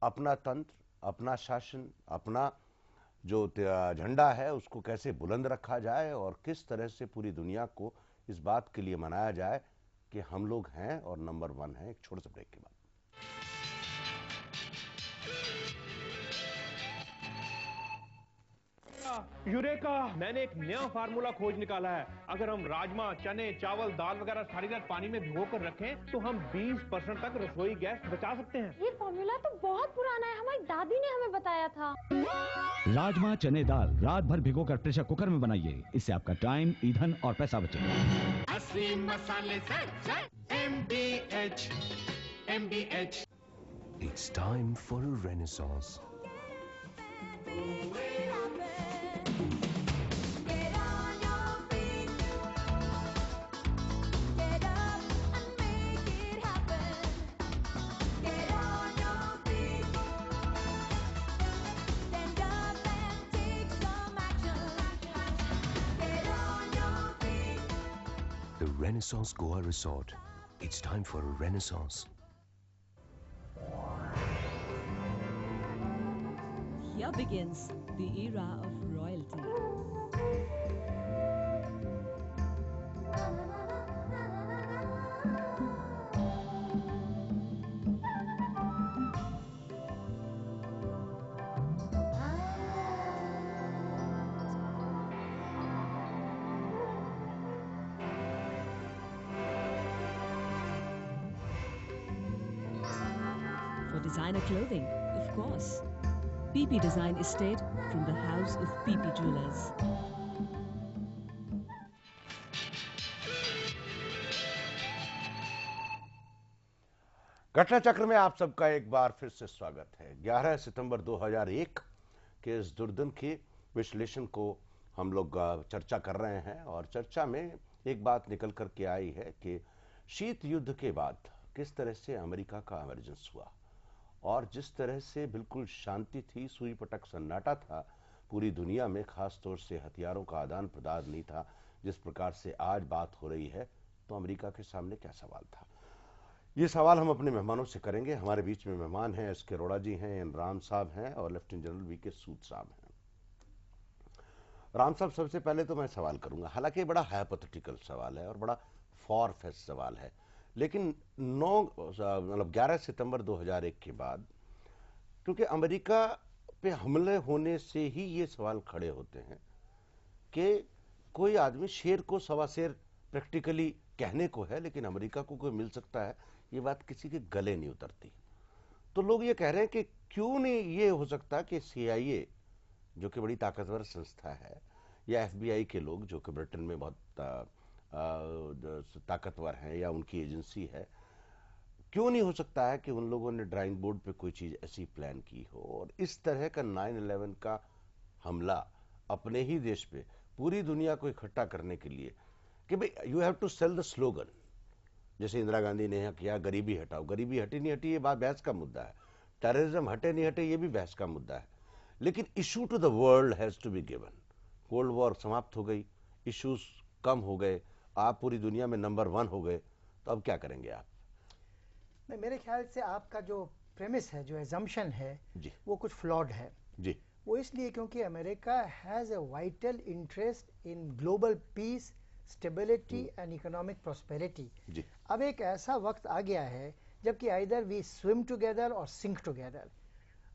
S4: अपना तंत्र, अपना शासन, अपना जो झंडा है उसको कैसे बुलंद रखा जाए, और किस तरह से पूरी दुनिया को इस बात के लिए मनाया जाए कि हम लोग हैं और नंबर 1 हैं। एक छोटे से ब्रेक के बाद।
S3: यूरेका, मैंने एक नया फार्मूला खोज निकाला है। अगर हम राजमा, चने, चावल, दाल वगैरह सारी रात पानी में भिगो कर रखें तो हम 20% तक रसोई गैस बचा सकते हैं।
S10: ये फॉर्मूला तो बहुत पुराना है, हमारी दादी ने हमें बताया था।
S11: राजमा, चने, दाल रात भर भिगोकर प्रेशर कुकर में बनाइए, इससे आपका टाइम, ईंधन और पैसा बचेगा।
S12: असली मसाले से MDH, MDH।
S9: It's time for a renaissance. The Renaissance Goa Resort. It's time for a renaissance.
S1: Here begins the era of royalty. For designer clothing, of course. PP Design Estate from the house of PP Jewelers.
S4: घटना चक्र में आप सबका एक बार फिर से स्वागत है। 11 सितंबर 2001 के इस दुर्दिन के विश्लेषण को हम लोग चर्चा कर रहे हैं और चर्चा में एक बात निकल कर के आई है कि शीत युद्ध के बाद किस तरह से अमेरिका का इमरजेंस हुआ और जिस तरह से बिल्कुल शांति थी, सुई पटक सन्नाटा था पूरी दुनिया में, खास तौर से हथियारों का आदान प्रदान नहीं था जिस प्रकार से आज बात हो रही है, तो अमेरिका के सामने क्या सवाल था? ये सवाल हम अपने मेहमानों से करेंगे। हमारे बीच में मेहमान हैं, एस के अरोड़ा जी हैं, एन राम साहब हैं और लेफ्टिनेंट जनरल वी के सूद साहब हैं। राम साहब, सबसे पहले तो मैं सवाल करूंगा, हालांकि बड़ा हाइपोथेटिकल सवाल है और बड़ा फॉर फेच सवाल है, लेकिन 11 सितंबर 2001 के बाद, क्योंकि अमेरिका पे हमले होने से ही ये सवाल खड़े होते हैं कि कोई आदमी शेर को सवा शेर प्रैक्टिकली कहने को है, लेकिन अमेरिका को कोई मिल सकता है, ये बात किसी के गले नहीं उतरती। तो लोग ये कह रहे हैं कि क्यों नहीं ये हो सकता कि CIA, जो कि बड़ी ताकतवर संस्था है, या FBI के लोग जो कि ब्रिटेन में बहुत ताकतवर हैं या उनकी एजेंसी है, क्यों नहीं हो सकता है कि उन लोगों ने ड्राइंग बोर्ड पे कोई चीज ऐसी प्लान की हो और इस तरह का 9/11 का हमला अपने ही देश पे पूरी दुनिया को इकट्ठा करने के लिए कि भाई you have to sell the slogan, जैसे इंदिरा गांधी ने किया, गरीबी हटाओ। गरीबी हटी नहीं हटी ये बात बहस का मुद्दा है, टेररिज्म हटे नहीं हटे ये भी बहस का मुद्दा है, लेकिन issue to the world has to be given. Cold war समाप्त हो गई, इश्यूज कम हो गए, आप पूरी दुनिया में नंबर 1 हो गए, तो अब क्या करेंगे आप?
S6: नहीं, मेरे ख्याल से आपका जो प्रेमिस है, जो एजम्पशन है
S4: जी,
S6: वो कुछ फ्लॉड है
S4: जी।
S6: वो इसलिए क्योंकि America has a vital interest in global peace, stability and economic prosperity.
S4: जी।
S6: अब एक ऐसा वक्त आ गया है जबकि आइदर वी स्विम टुगेदर और सिंक टुगेदर,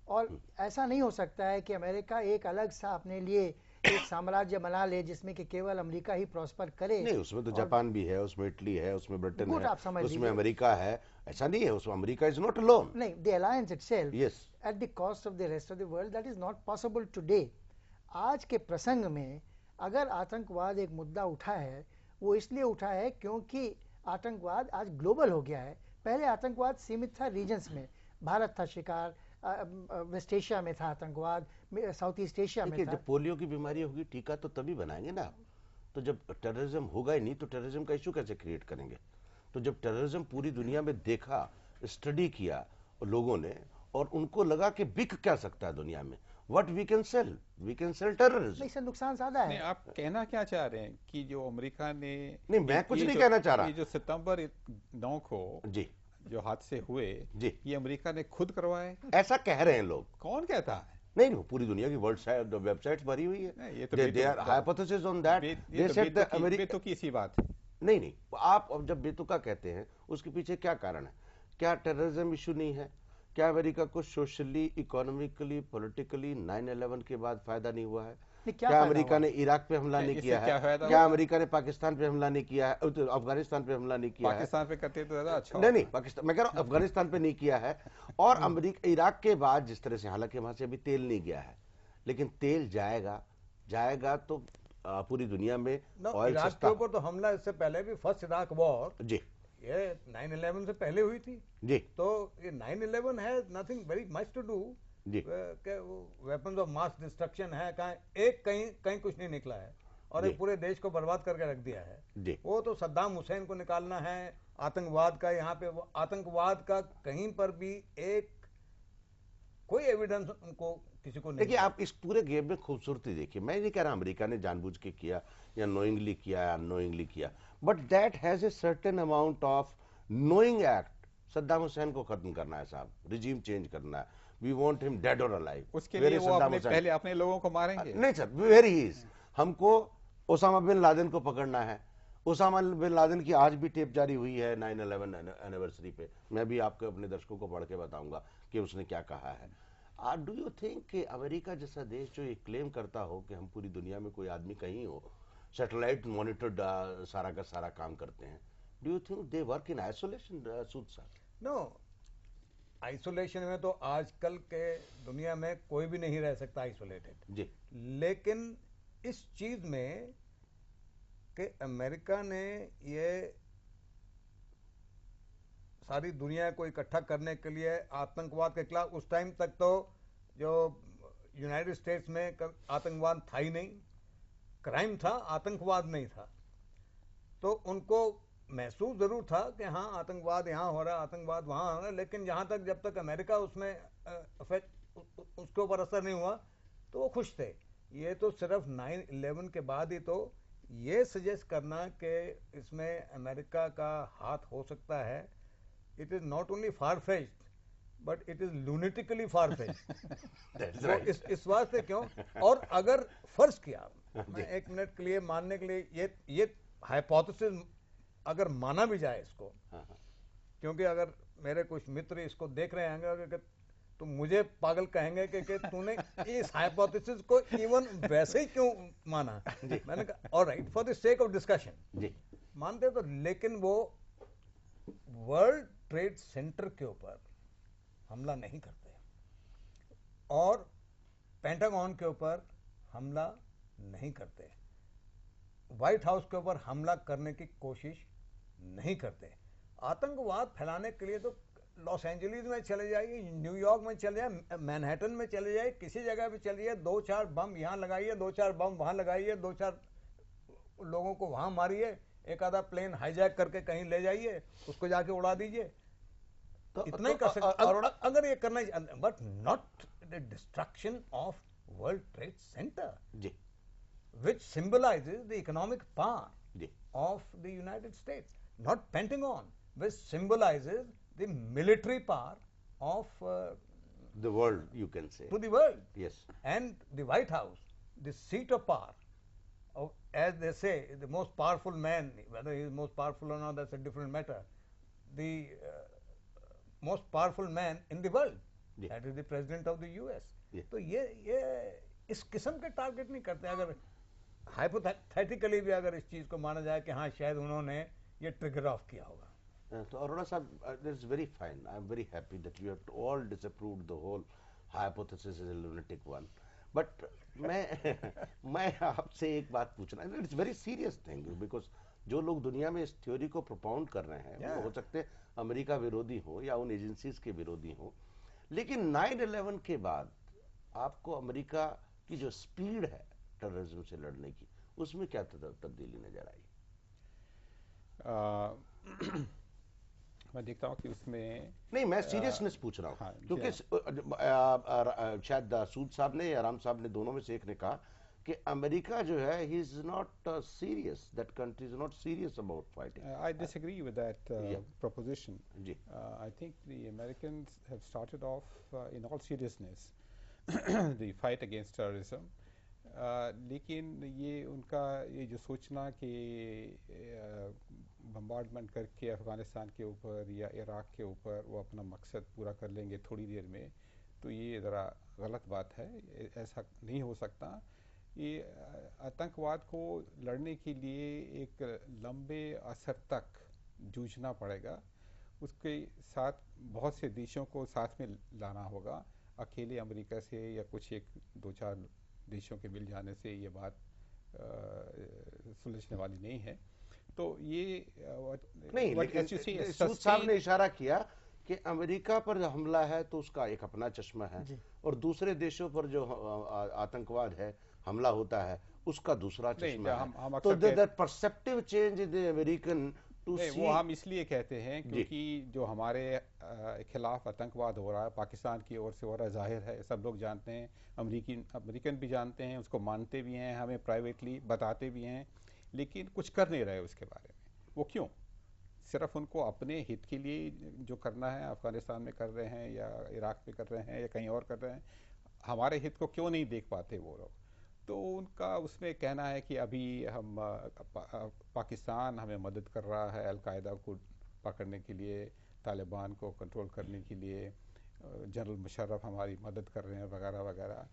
S6: और ऐसा नहीं हो सकता है कि अमेरिका एक अलग सा अपने लिए एक साम्राज्य बना ले जिसमें कि केवल अमेरिका ही प्रॉस्पर करे।
S4: नहीं, उसमें तो जापान भी है, उसमें इटली है, उसमें ब्रिटेन है, उसमें
S6: लीजिए।
S4: अमेरिका है, ऐसा नहीं है, उसमें अमेरिका इज नॉट अलोन।
S6: नहीं, the alliance itself
S4: yes
S6: at the cost of the rest of the world, that is not possible today. आज के प्रसंग में अगर आतंकवाद एक मुद्दा उठा है, वो इसलिए उठा है क्योंकि आतंकवाद आज ग्लोबल हो गया है। पहले आतंकवाद सीमित था रीजन्स में, भारत था शिकार, वेस्ट एशिया में था आतंकवाद, साउथ ईस्ट एशिया में था।
S4: जब पोलियो की बीमारी होगी टीका तो तभी बनाएंगे ना, तो जब टेररिज्म होगा ही नहीं तो टेररिज्म का इशू कैसे क्रिएट करेंगे? तो जब टेररिज्म पूरी दुनिया में देखा, स्टडी किया लोगों ने, और उनको लगा कि बिक क्या सकता है दुनिया में, what we can sell terrorism.
S6: नहीं सर, नुकसान ज्यादा है।
S7: नहीं, आप कहना क्या चाह रहे हैं कि जो अमेरिका ने,
S4: नहीं, मैं कुछ नहीं कहना चाह रहा,
S7: ये जो सितंबर 9 को
S4: जी
S7: जो हादसे हुए
S4: जी,
S7: ये अमेरिका ने खुद करवाए,
S4: ऐसा कह रहे हैं लोग।
S7: कौन कहता है?
S4: नहीं, पूरी दुनिया की वर्ल्ड वेबसाइट्स भरी हुई है,
S7: ये तो
S4: they are hypothesis on that, they said the America.
S7: बेतुकी सी बात है।
S4: नहीं, आप अब जब बेतुका कहते हैं उसके पीछे क्या कारण है? क्या टेररिज्म इशू नहीं है? क्या अमेरिका को सोशली, इकोनॉमिकली, पॉलिटिकली 9/11 के बाद फायदा नहीं हुआ है? क्या अमेरिका ने इराक पे हमला नहीं किया है? क्या अमेरिका ने पाकिस्तान पे हमला नहीं किया है, अफगानिस्तान पे हमला नहीं किया है?
S7: पाकिस्तान पे करते तो ज्यादा अच्छा।
S4: नहीं, पाकिस्तान, मैं कह रहा हूँ अफगानिस्तान पे नहीं किया है। और अमेरिका, इराक के बाद जिस तरह से, हालांकि वहां से अभी तेल नहीं गया है, लेकिन तेल जाएगा तो पूरी दुनिया में ऑयल
S5: इराक
S4: सस्ता।
S5: के ऊपर तो हमला इससे पहले भी, फर्स्ट इराक वॉर
S4: जी,
S5: ये 9/11 से पहले हुई थी
S4: जी।
S5: तो ये 9/11 है nothing very much to do
S4: जी,
S5: वेपन्स ऑफ मास डिस्ट्रक्शन है, कहीं कुछ नहीं निकला है और एक पूरे देश को बर्बाद करके रख दिया है
S4: जी।
S5: वो तो सद्दाम हुसैन को निकालना है, आतंकवाद का, यहाँ पे आतंकवाद का कहीं पर भी एक कोई एविडेंस उनको किसी को नहीं।
S4: देखिए, आप इस पूरे गेम में खूबसूरती देखिए, मैं नहीं कह रहा अमेरिका ने जानबूझ के किया या नोइंगली किया या अननोइंगली किया, but that has a certain amount of knowing act. Saddam Hussain को खत्म करना है साहब, रिजीम चेंज करना है, वी वांट हिम डेड और अलाइव।
S7: उसके लिए वो पहले अपने लोगों को मारेंगे?
S4: नहीं सर, वेयर ही इज। हमको ओसामा बिन लादेन को पकड़ना है। ओसामा बिन लादेन की आज भी टेप जारी हुई है 9/11 एनिवर्सरी पे, मैं भी आपको अपने दर्शकों को पढ़ के बताऊंगा कि उसने क्या कहा है। डू यू थिंक कि अमेरिका जैसा देश जो ये क्लेम करता हो कि हम पूरी दुनिया में कोई आदमी कहीं हो, सैटेलाइट मॉनिटर्ड सारा का सारा काम करते हैं, do you think they work in isolation? Sood sir,
S5: no, isolation में तो आजकल के दुनिया में कोई भी नहीं रह सकता आइसोलेटेड
S4: जी,
S5: लेकिन इस चीज में कि अमेरिका ने ये सारी दुनिया को इकट्ठा करने के लिए आतंकवाद के खिलाफ, उस टाइम तक तो जो यूनाइटेड स्टेट्स में आतंकवाद था ही नहीं, क्राइम था, आतंकवाद नहीं था। तो उनको महसूस जरूर था कि हाँ आतंकवाद यहाँ हो रहा है, आतंकवाद वहाँ हो रहा है, लेकिन जहाँ तक जब तक अमेरिका उसमें इफेक्ट उसके ऊपर असर नहीं हुआ तो वो खुश थे। ये तो सिर्फ 9/11 के बाद ही तो ये सजेस्ट करना कि इसमें अमेरिका का हाथ हो सकता है, it is not only far fetched but it is lunatically far fetched. इस वास्ते क्यों, और अगर फर्ज किया, मैं 1 मिनट के लिए मानने के लिए ये हाइपोथेसिस अगर माना भी जाए इसको, क्योंकि अगर मेरे कुछ मित्र इसको देख रहे हैं तो मुझे पागल कहेंगे कि तूने इस हाइपोथेसिस को इवन वैसे ही क्यों माना। मैंने कहा alright, for the sake of discussion मानते तो, लेकिन वो वर्ल्ड ट्रेड सेंटर के ऊपर हमला नहीं करते और पेंटागन के ऊपर हमला नहीं करते, व्हाइट हाउस के ऊपर हमला करने की कोशिश नहीं करते। आतंकवाद फैलाने के लिए तो लॉस एंजलिस में चले जाइए, न्यूयॉर्क में चले जाए, मैनहट्टन में चले जाए, किसी जगह पे चलिए, 2-4 बम यहाँ लगाइए, 2-4 बम वहां लगाइए, 2-4 लोगों को वहां मारिए, एक आधा प्लेन हाईजैक करके कहीं ले जाइए, उसको जाके उड़ा दीजिए, तो इतना ही कर सकते अगर ये करना, but not the destruction of world trade centre which symbolizes the economic power of the United States, not Pentagon, which symbolizes the military power of
S4: the world, you can say,
S5: to the world.
S4: Yes.
S5: And the White House, the seat of power, as they say, the most powerful man, whether he is most powerful or not, that's a different matter, the most powerful man in the world, that is the president of the US. तो ये इस किस्म के target नहीं करते। अगर hypothetically भी अगर इस चीज को माना जाए कि हाँ शायद उन्होंने ये ट्रिगर ऑफ किया होगा।
S4: तो अरोड़ा साहब, that's very fine, I am very happy that you have all disapproved the whole hypothesis is a lunatic one, but मैं आपसे एक बात पूछना, it's very serious thing, because जो लोग दुनिया में इस थ्योरी को प्रोपाउंड कर रहे हैं वो हो सकते हैं अमेरिका विरोधी हो या उन एजेंसीज के विरोधी हो, लेकिन 9/11 के बाद आपको अमेरिका की जो स्पीड है टेररिज्म से लड़ने की, उसमें क्या तब्दीली नजर आई?
S7: मैं देखता हूँ कि उसमें
S4: नहीं, मैं सीरियसनेस पूछ रहा हूँ,
S7: हाँ,
S4: क्योंकि शायद सूद साहब ने या राम साहब ने, दोनों में से एक ने कहा कि अमेरिका जो है, he is not serious, that country is not serious about fighting.
S7: I disagree with that proposition. I think the Americans have started off in all seriousness the fight against terrorism. लेकिन ये उनका ये जो सोचना कि bombardment करके अफ़गानिस्तान के ऊपर या इराक़ के ऊपर वो अपना मकसद पूरा कर लेंगे थोड़ी देर में, तो ये ज़रा गलत बात है, ऐसा नहीं हो सकता। ये आतंकवाद को लड़ने के लिए एक लंबे असर तक जूझना पड़ेगा, उसके साथ बहुत से देशों को साथ में लाना होगा। अकेले अमेरिका से या कुछ 1-2-4 देशों के मिल जाने से ये बात सुलझने वाली नहीं है। तो ये
S4: नहीं, लेकिन सूद साहब ने इशारा किया कि अमेरिका पर हमला है तो उसका एक अपना चश्मा है और दूसरे देशों पर जो आतंकवाद है, हमला होता है, उसका दूसरा चश्मा है। तो that perceptive change in the American to see,
S7: वो हम इसलिए कहते हैं क्योंकि जो हमारे खिलाफ आतंकवाद हो रहा है पाकिस्तान की ओर से हो रहा है, जाहिर है, सब लोग जानते हैं, अमेरिकन भी जानते हैं, उसको मानते भी हैं, हमें प्राइवेटली बताते भी हैं, लेकिन कुछ कर नहीं रहे उसके बारे में। वो क्यों? सिर्फ उनको अपने हित के लिए जो करना है अफ़गानिस्तान में कर रहे हैं या इराक़ में कर रहे हैं या कहीं और कर रहे हैं, हमारे हित को क्यों नहीं देख पाते वो लोग? तो उनका उसमें कहना है कि अभी हम पाकिस्तान हमें मदद कर रहा है अलकायदा को पकड़ने के लिए, तालिबान को कंट्रोल करने के लिए, जनरल मुशर्रफ हमारी मदद कर रहे हैं वगैरह वगैरह।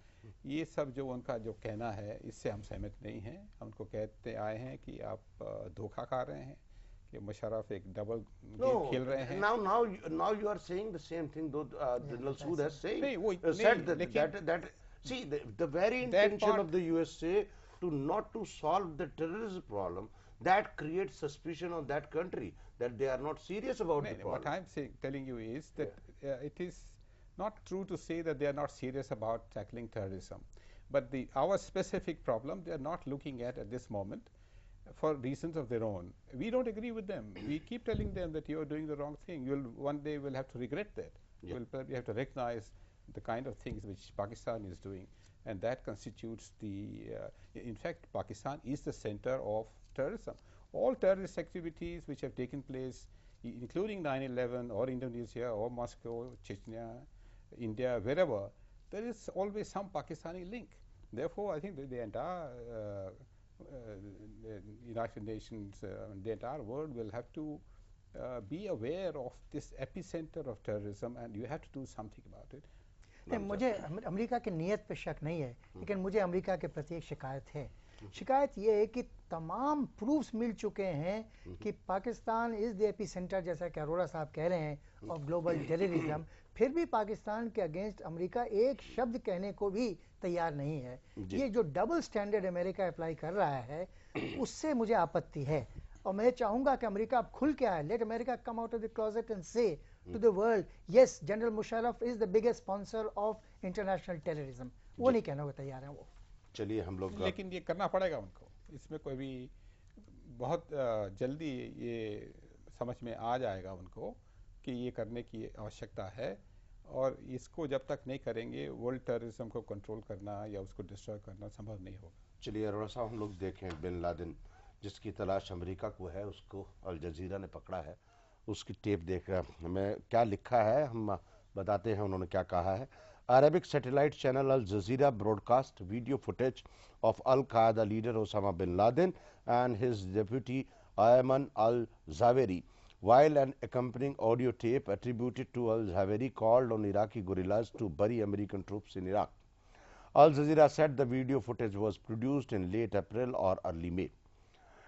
S7: ये सब जो उनका जो कहना है, इससे हम सहमत नहीं हैं। हम उनको कहते आए हैं कि आप धोखा खा रहे हैं, कि मुशर्रफ एक डबल गेम खेल रहे हैं।
S4: Now you are saying the same thing though General Sood has said that see the very intention of the USA to not to solve the terrorism problem, that creates suspicion on that country that they are not serious about the problem.
S7: What I'm telling you is that it is not true to say that they are not serious about tackling terrorism, but our specific problem they are not looking at this moment for reasons of their own. We don't agree with them. We keep telling them that you are doing the wrong thing. One day will have to regret that.
S4: Yeah.
S7: We'll probably have to recognize the kind of things which Pakistan is doing, and that constitutes in fact, Pakistan is the center of terrorism. All terrorist activities which have taken place, including 9/11 or Indonesia or Moscow, Chechnya, India, wherever, there is always some Pakistani link. Therefore, I think the entire the United Nations, the entire world will have to be aware of this epicenter of terrorism, and you have to do something about it.
S6: नहीं, मुझे America की नीयत पे शक नहीं है, लेकिन मुझे अमेरिका के प्रति एक शिकायत है। शिकायत ये है कि तमाम प्रूफ्स मिल चुके हैं कि पाकिस्तान इज द एपिसेंटर, जैसा कि अरोड़ा साहब कह रहे हैं, ऑफ ग्लोबल टेररिज्म, फिर भी पाकिस्तान के अगेंस्ट अमेरिका एक शब्द कहने को भी तैयार नहीं है। ये जो डबल स्टैंडर्ड अमेरिका अप्लाई कर रहा है, उससे मुझे आपत्ति है, और मैं चाहूंगा कि अमेरिका अब खुल के आए। Let America come out of the closet and से to the world, yes, General Musharraf is the biggest sponsor of international terrorism. वो नहीं कहने को तैयार हैं वो।
S4: चलिए हम लोग,
S7: लेकिन ये करना पड़ेगा उनको, इसमें कोई भी बहुत जल्दी ये समझ में आ जाएगा उनको कि ये करने की आवश्यकता है, और इसको जब तक नहीं करेंगे वर्ल्ड टेररिज्म को कंट्रोल करना या उसको डिस्ट्रॉय करना संभव नहीं होगा।
S4: चलिए अरोड़ा साहब, हम लोग देखें बिन लादेन जिसकी तलाश अमेरिका को है, उसको अल जजीरा ने पकड़ा है, उसकी टेप देख रहा है। मैं क्या लिखा है हम बताते हैं उन्होंने क्या कहा है। Arabic satellite channel Al Jazeera broadcast video footage of Al Qaeda leader Osama bin Laden and his deputy Ayman al Zawahiri while an accompanying audio tape attributed to al-Zawahiri called on Iraqi guerrillas to bury American troops in Iraq. Al Jazeera said the video footage was produced in late April or early May.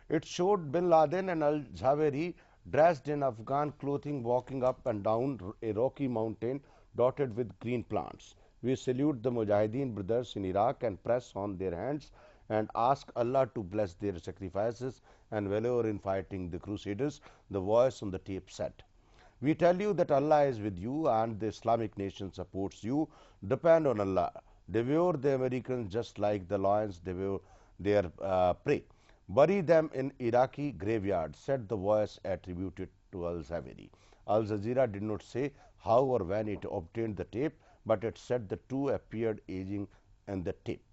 S4: It showed bin Laden and al-Zawahiri dressed in Afghan clothing walking up and down a rocky mountain dotted with green plants. We salute the Mujahideen brothers in Iraq and press on their hands and ask Allah to bless their sacrifices and valor in fighting the Crusaders, the voice on the tape said. We tell you that Allah is with you and the Islamic nation supports you. Depend on Allah. Devour the Americans just like the lions devour their prey. Bury them in Iraqi graveyards, said the voice attributed to al-Zawahiri. Al Jazeera did not say how or when it obtained the tape, but it said the two appeared aging in the tape.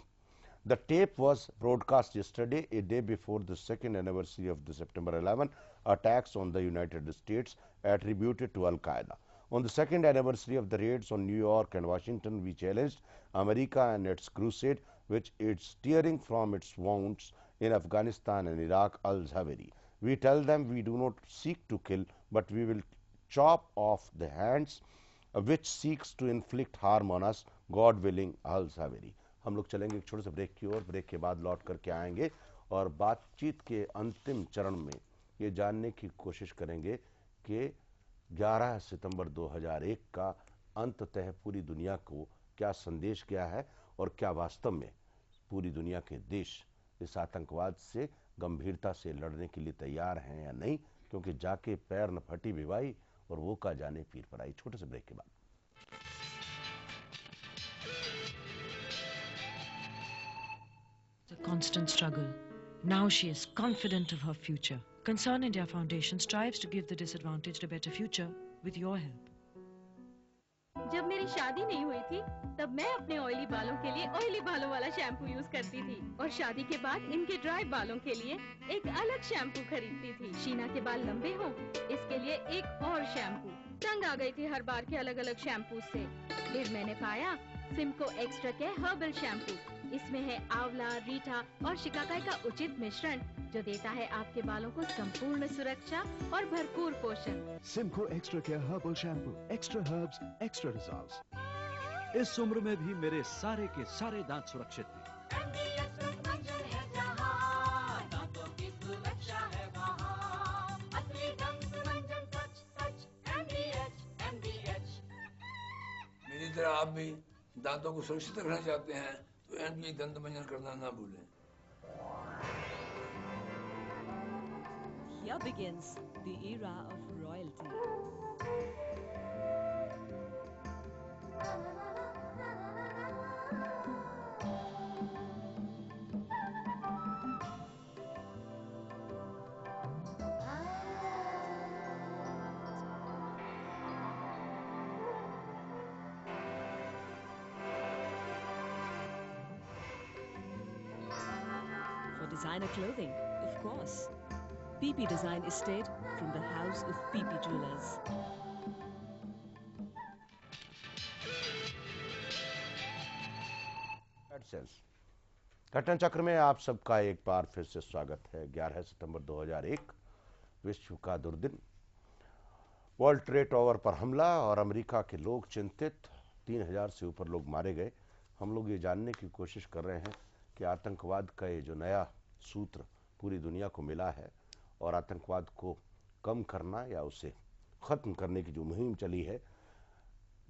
S4: The tape was broadcast yesterday, a day before the second anniversary of the September 11 attacks on the United States attributed to Al-Qaeda. On the second anniversary of the raids on New York and Washington, we challenged America and its crusade, which is steering from its wounds in Afghanistan and Iraq, al-Zawahiri. We tell them we do not seek to kill, but we will chop off the hands which seeks to inflict harm on us, God willing, al-Zawahiri. हम लोग चलेंगे एक छोटे से break की ओर। Break के बाद लौट करके आएंगे और बातचीत के अंतिम चरण में ये जानने की कोशिश करेंगे कि 11 सितंबर 2001 का अंततः पूरी दुनिया को क्या संदेश गया है और क्या वास्तव में पूरी दुनिया के देश इस आतंकवाद से गंभीरता से लड़ने के लिए तैयार हैं या नहीं, क्योंकि जाके पैर न फटी भिवाई और वो का जाने पीर पर आई। छोटे से ब्रेक के बाद।
S13: A constant struggle. Now she is confident of her future. Concern India Foundation strives to give the disadvantaged a better future with your help.
S14: जब मेरी शादी नहीं हुई थी तब मैं अपने ऑयली बालों के लिए ऑयली बालों वाला शैम्पू यूज करती थी, और शादी के बाद इनके ड्राई बालों के लिए एक अलग शैम्पू खरीदती थी। शीना के बाल लंबे हों इसके लिए एक और शैम्पू। तंग आ गई थी हर बार के अलग अलग शैम्पू से। फिर मैंने पाया सिम्को एक्स्ट्रा केयर हर्बल शैम्पू। इसमें है आंवला, रीठा और शिकाकाई का उचित मिश्रण जो देता है आपके बालों को संपूर्ण सुरक्षा और भरपूर पोषण।
S11: Simco extra care herbal shampoo, extra herbs, extra results. इस उम्र में भी मेरे सारे के सारे दांत सुरक्षित थे।
S15: मेरी तरह आप भी दांतों को सुरक्षित रखना चाहते हैं तो एनबीएच दंत मंजन करना ना भूलें।
S1: Here begins the era of royalty. For designer clothing, of course. PP Design Estate from the house of PP Jewelers.
S4: AdSense घटना चक्र में आप सबका एक बार फिर से स्वागत है। 11 सितंबर 2001 विश्व का दुर्दिन। वर्ल्ड ट्रेड टावर पर हमला और अमेरिका के लोग चिंतित। 3000 से ऊपर लोग मारे गए। हम लोग ये जानने की कोशिश कर रहे हैं कि आतंकवाद का ये जो नया सूत्र पूरी दुनिया को मिला है और आतंकवाद को कम करना या उसे ख़त्म करने की जो मुहिम चली है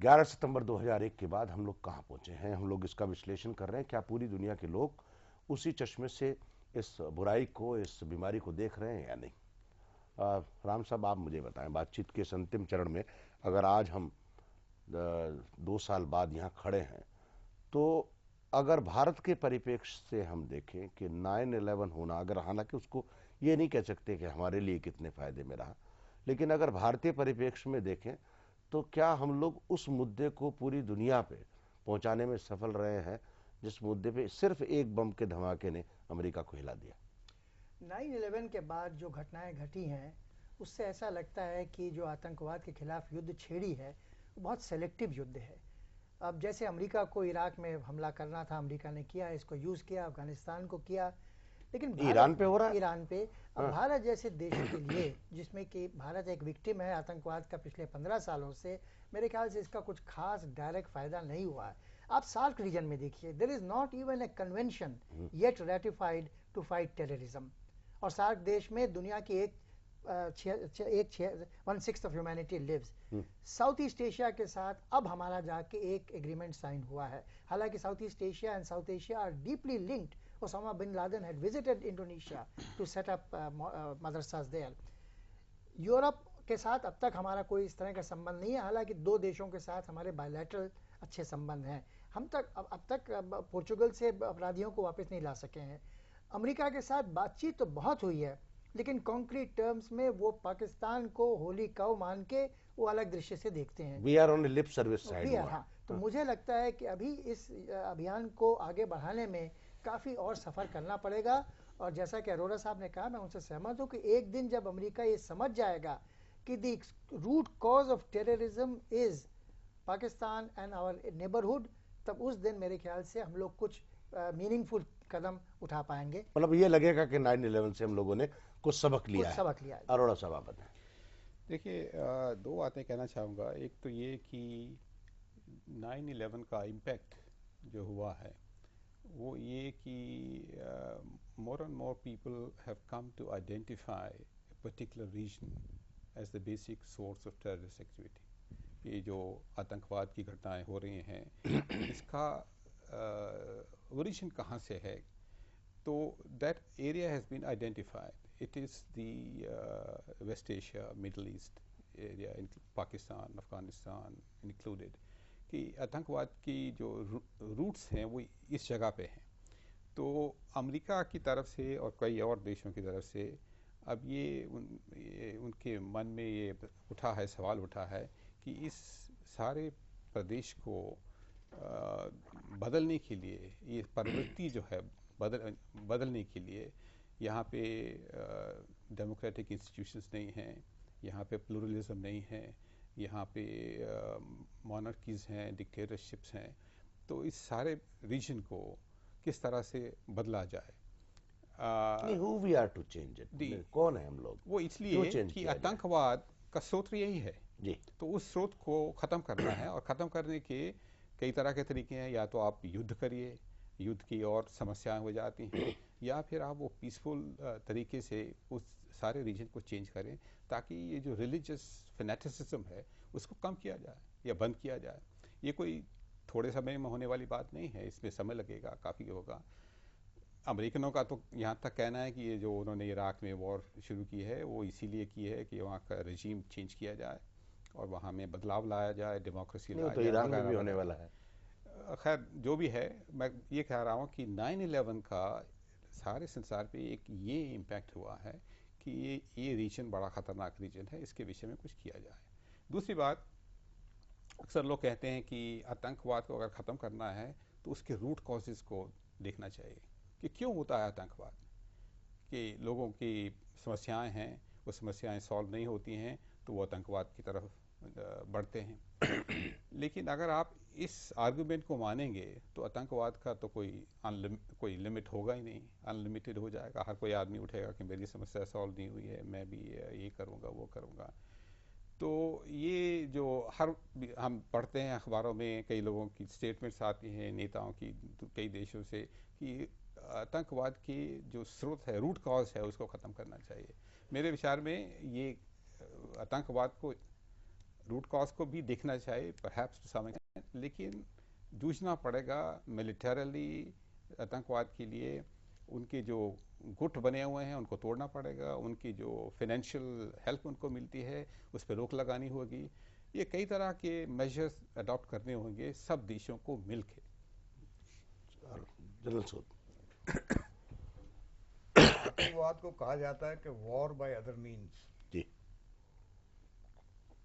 S4: 11 सितंबर 2001 के बाद हम लोग कहाँ पहुँचे हैं। हम लोग इसका विश्लेषण कर रहे हैं। क्या पूरी दुनिया के लोग उसी चश्मे से इस बुराई को, इस बीमारी को देख रहे हैं या नहीं। राम साहब, आप मुझे बताएं, बातचीत के इस अंतिम चरण में अगर आज हम 2 साल बाद यहाँ खड़े हैं तो अगर भारत के परिप्रेक्ष्य से हम देखें कि 9/11 होना, अगर हालांकि उसको ये नहीं कह सकते कि हमारे लिए कितने फ़ायदे में रहा, लेकिन अगर भारतीय परिप्रेक्ष्य में देखें तो क्या हम लोग उस मुद्दे को पूरी दुनिया पे पहुंचाने में सफल रहे हैं जिस मुद्दे पे सिर्फ एक बम के धमाके ने अमेरिका को हिला दिया।
S6: 9/11 के बाद जो घटनाएं घटी हैं उससे ऐसा लगता है कि जो आतंकवाद के खिलाफ युद्ध छेड़ी है वो बहुत सेलेक्टिव युद्ध है। अब जैसे अमेरिका को इराक में हमला करना था, अमेरिका ने किया, इसको यूज़ किया, अफगानिस्तान को किया, लेकिन
S4: ईरान पे हो रहा है।
S6: ईरान पे अब भारत जैसे देश के लिए, जिसमें कि भारत एक विक्टिम है आतंकवाद का पिछले 15 सालों से, मेरे ख्याल से इसका कुछ खास डायरेक्ट फ़ायदा नहीं हुआ है। आप सार्क रीजन में देखिए, there is not even a convention yet ratified to fight terrorism. और सार्क देश में दुनिया की 1/6 of humanity lives. South East Asia के साथ अब हमारा जाके एक एग्रीमेंट साइन हुआ है। हालांकि South East Asia and South Asia are deeply linked. Osama bin Laden had visited Indonesia to set up madrasas there. Europe के साथ अब तक हमारा कोई इस तरह का संबंध नहीं है। हालांकि 2 देशों के साथ हमारे बायलैटरल अच्छे संबंध हैं। हम तक अब तक पोर्चुगल से अपराधियों को वापस नहीं ला सके हैं। अमेरिका के साथ बातचीत तो बहुत हुई है, लेकिन कॉन्क्रीट टर्म्स में वो पाकिस्तान को होली काऊ मान के वो अलग दृश्य से देखते हैं।
S4: We are on a lip service side.
S6: हाँ, तो मुझे लगता है कि अभी इस अभियान को आगे बढ़ाने में काफ़ी और सफ़र करना पड़ेगा। और जैसा कि अरोड़ा साहब ने कहा, मैं उनसे सहमत हूँ कि एक दिन जब अमेरिका ये समझ जाएगा कि the root cause of terrorism is Pakistan and our neighbourhood, तब उस दिन मेरे ख्याल से हम लोग कुछ मीनिंगफुल कदम उठा पाएंगे।
S4: मतलब ये लगेगा कि 9/11 से हम लोगों ने कुछ सबक लिया है। अरोड़ा साहब आप बताएं।
S7: देखिए, 2 बातें कहना चाहूँगा। एक तो ये कि 9/11 का इम्पैक्ट जो हुआ है वो ये कि more and more people have come to identify a particular region as the basic source of terrorist activity. ये जो आतंकवाद की घटनाएं हो रही हैं इसका origin कहाँ से है, तो that area has been identified. It is the West Asia, Middle East area, in Pakistan, Afghanistan included, कि आतंकवाद की जो रूट्स हैं वो इस जगह पे हैं। तो अमेरिका की तरफ से और कई और देशों की तरफ से अब ये उनके मन में ये उठा है, सवाल उठा है कि इस सारे प्रदेश को बदलने के लिए, ये प्रवृत्ति जो है बदलने के लिए यहाँ पे डेमोक्रेटिक इंस्टीट्यूशंस नहीं हैं, यहाँ पे प्लूरलिज्म नहीं है, यहाँ पे मोनार्कीज हैं, डिक्टेटरशिप्स हैं। तो इस सारे रीजन को किस तरह से बदला जाए।
S4: Who we are to change it? कौन है हम लोग?
S7: वो इसलिए कि आतंकवाद का स्रोत यही है
S4: जी।
S7: तो उस स्रोत को ख़त्म करना है और ख़त्म करने के कई तरह के तरीके हैं। या तो आप युद्ध करिए, युद्ध की और समस्याएं हो जाती हैं, या फिर आप वो पीसफुल तरीके से उस सारे रीजन को चेंज करें ताकि ये जो रिलीजियस फैनेटिसिज्म है उसको कम किया जाए या बंद किया जाए। ये कोई थोड़े समय में होने वाली बात नहीं है, इसमें समय लगेगा, काफ़ी होगा। अमेरिकनों का तो यहाँ तक कहना है कि ये जो उन्होंने इराक में वॉर शुरू की है वो इसीलिए की है कि वहाँ का रजीम चेंज किया जाए और वहाँ में बदलाव लाया जाए, डेमोक्रेसी लाया
S4: तो
S7: जाए।
S4: ईरान में भी होने वाला है।
S7: खैर जो भी है, मैं ये कह रहा हूँ कि 9/11 का सारे संसार पे एक ये इम्पैक्ट हुआ है कि ये रीजन बड़ा ख़तरनाक रीजन है, इसके विषय में कुछ किया जाए। दूसरी बात, अक्सर लोग कहते हैं कि आतंकवाद को अगर ख़त्म करना है तो उसके रूट कॉजेज़ को देखना चाहिए कि क्यों होता है आतंकवाद, कि लोगों की समस्याएं हैं, वो समस्याएं सॉल्व नहीं होती हैं तो वो आतंकवाद की तरफ बढ़ते हैं। लेकिन अगर आप इस आर्गुमेंट को मानेंगे तो आतंकवाद का तो कोई लिमिट होगा ही नहीं, अनलिमिटेड हो जाएगा। हर कोई आदमी उठेगा कि मेरी समस्या सॉल्व नहीं हुई है, मैं भी ये करूँगा वो करूँगा। तो ये जो हम पढ़ते हैं अखबारों में, कई लोगों की स्टेटमेंट्स आती हैं, नेताओं की कई देशों से, कि आतंकवाद की जो स्रोत है, रूट कॉज है, उसको ख़त्म करना चाहिए। मेरे विचार में ये आतंकवाद को, रूट कॉज को भी देखना चाहिए परहैप्स टू सम एक्सटेंट, लेकिन जूझना पड़ेगा मिलिटरली आतंकवाद के लिए। उनके जो गुट बने हुए हैं उनको तोड़ना पड़ेगा, उनकी जो फाइनेंशियल हेल्प उनको मिलती है उस पर रोक लगानी होगी। ये कई तरह के मेजर्स अडॉप्ट करने होंगे सब देशों को मिलके।
S4: जनरल सूद,
S5: आतंकवाद को कहा जाता है कि वॉर बाय अदर मीन्स
S4: जी,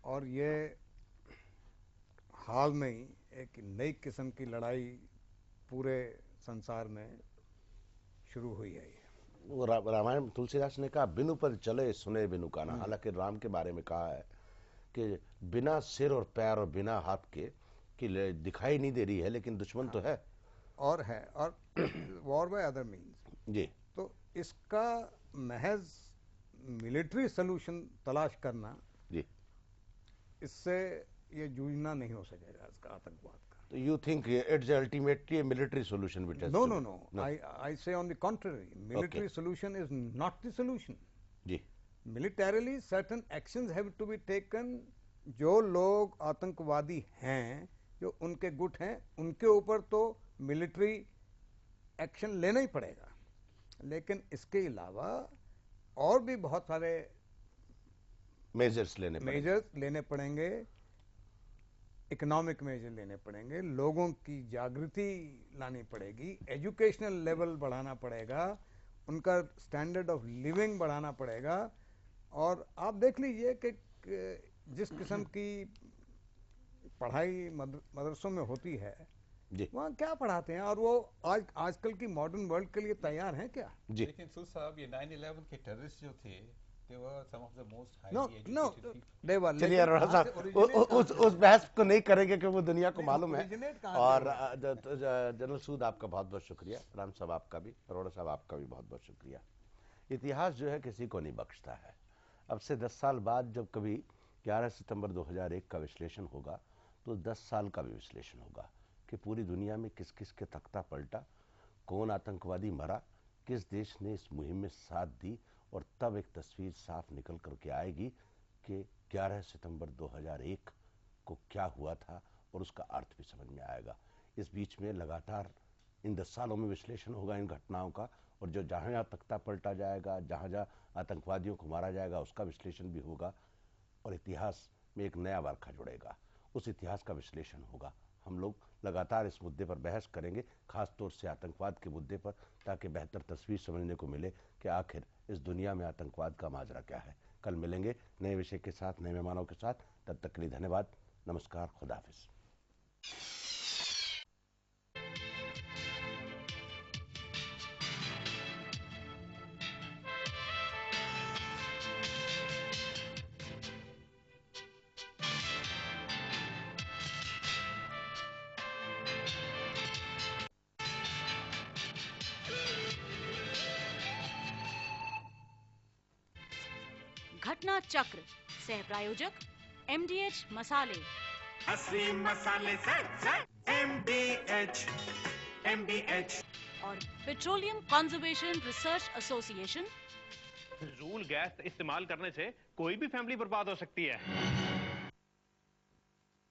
S5: और ये हाल में ही एक नई किस्म की लड़ाई पूरे संसार में शुरू हुई है।
S4: वो रामायण में तुलसीदास ने कहा, बिनु पर चले सुने बिनु काना। हालांकि राम के बारे में कहा है कि बिना सिर और पैर और बिना हाथ के कि दिखाई नहीं दे रही है लेकिन दुश्मन तो है।
S5: और वॉर बाय अदर मीन्स
S4: जी,
S5: तो इसका महज मिलिट्री सलूशन तलाश करना
S4: जी,
S5: इससे ये जूझना नहीं हो सकेगा इसका आतंकवाद का।
S4: तो you think it's ultimately a military solution which has
S5: No,
S4: to
S5: no,
S4: be-
S5: no. I say on the contrary. Military solution is not the solution.
S4: जी,
S5: Militarily, certain actions have to be taken. जो लोग आतंकवादी हैं, जो उनके गुट हैं, उनके ऊपर तो मिलिट्री एक्शन लेना ही पड़ेगा। लेकिन इसके अलावा और भी बहुत सारे
S4: मेजर्स
S5: लेने पड़ेंगे, इकोनॉमिक मेजर लेने पड़ेंगे, लोगों की जागृति लानी पड़ेगी, एजुकेशनल लेवल बढ़ाना पड़ेगा, उनका स्टैंडर्ड ऑफ लिविंग बढ़ाना पड़ेगा। और आप देख लीजिए कि जिस किस्म की पढ़ाई मदरसों में होती है, वहाँ क्या पढ़ाते हैं, और वो आजकल की मॉडर्न वर्ल्ड के लिए तैयार हैं क्या?
S7: लेकिन सूद साहब, ये 9/11 के टेररिस्ट जो थे, they were some of the most highly educated people.
S5: they were.
S4: चलिए अरोड़ा साहब, उस बहस को नहीं करेंगे क्योंकि वो दुनिया को मालूम है। और जनरल सूद आपका बहुत बहुत शुक्रिया, राम साहब आपका भी, अरोड़ा साहब आपका भी बहुत बहुत शुक्रिया। इतिहास जो है किसी को नहीं बख्शता है। अब से 10 साल बाद जब कभी 11 सितंबर 2001 का विश्लेषण होगा तो 10 साल का भी विश्लेषण होगा कि पूरी दुनिया में किस किस के तख्ता पलटा, कौन आतंकवादी मरा, किस देश ने इस मुहिम में साथ दी, और तब एक तस्वीर साफ निकल करके आएगी कि 11 सितंबर 2001 को क्या हुआ था और उसका अर्थ भी समझ में आएगा। इस बीच में लगातार इन 10 सालों में विश्लेषण होगा इन घटनाओं का, और जो जहाँ जहाँ तख्ता पलटा जाएगा, जहाँ जहाँ आतंकवादियों को मारा जाएगा, उसका विश्लेषण भी होगा और इतिहास में एक नया वारखा जुड़ेगा, उस इतिहास का विश्लेषण होगा। हम लोग लगातार इस मुद्दे पर बहस करेंगे, खास तौर से आतंकवाद के मुद्दे पर, ताकि बेहतर तस्वीर समझने को मिले कि आखिर इस दुनिया में आतंकवाद का माजरा क्या है। कल मिलेंगे नए विषय के साथ, नए मेहमानों के साथ। तब तक के लिए धन्यवाद, नमस्कार, खुदा हाफिज।
S16: घटना चक्र, सह प्रायोजक MDH मसाले,
S12: असली मसाले से MDH
S16: और पेट्रोलियम कंजर्वेशन रिसर्च एसोसिएशन।
S3: फिजूल गैस इस्तेमाल करने से कोई भी फैमिली बर्बाद हो सकती है।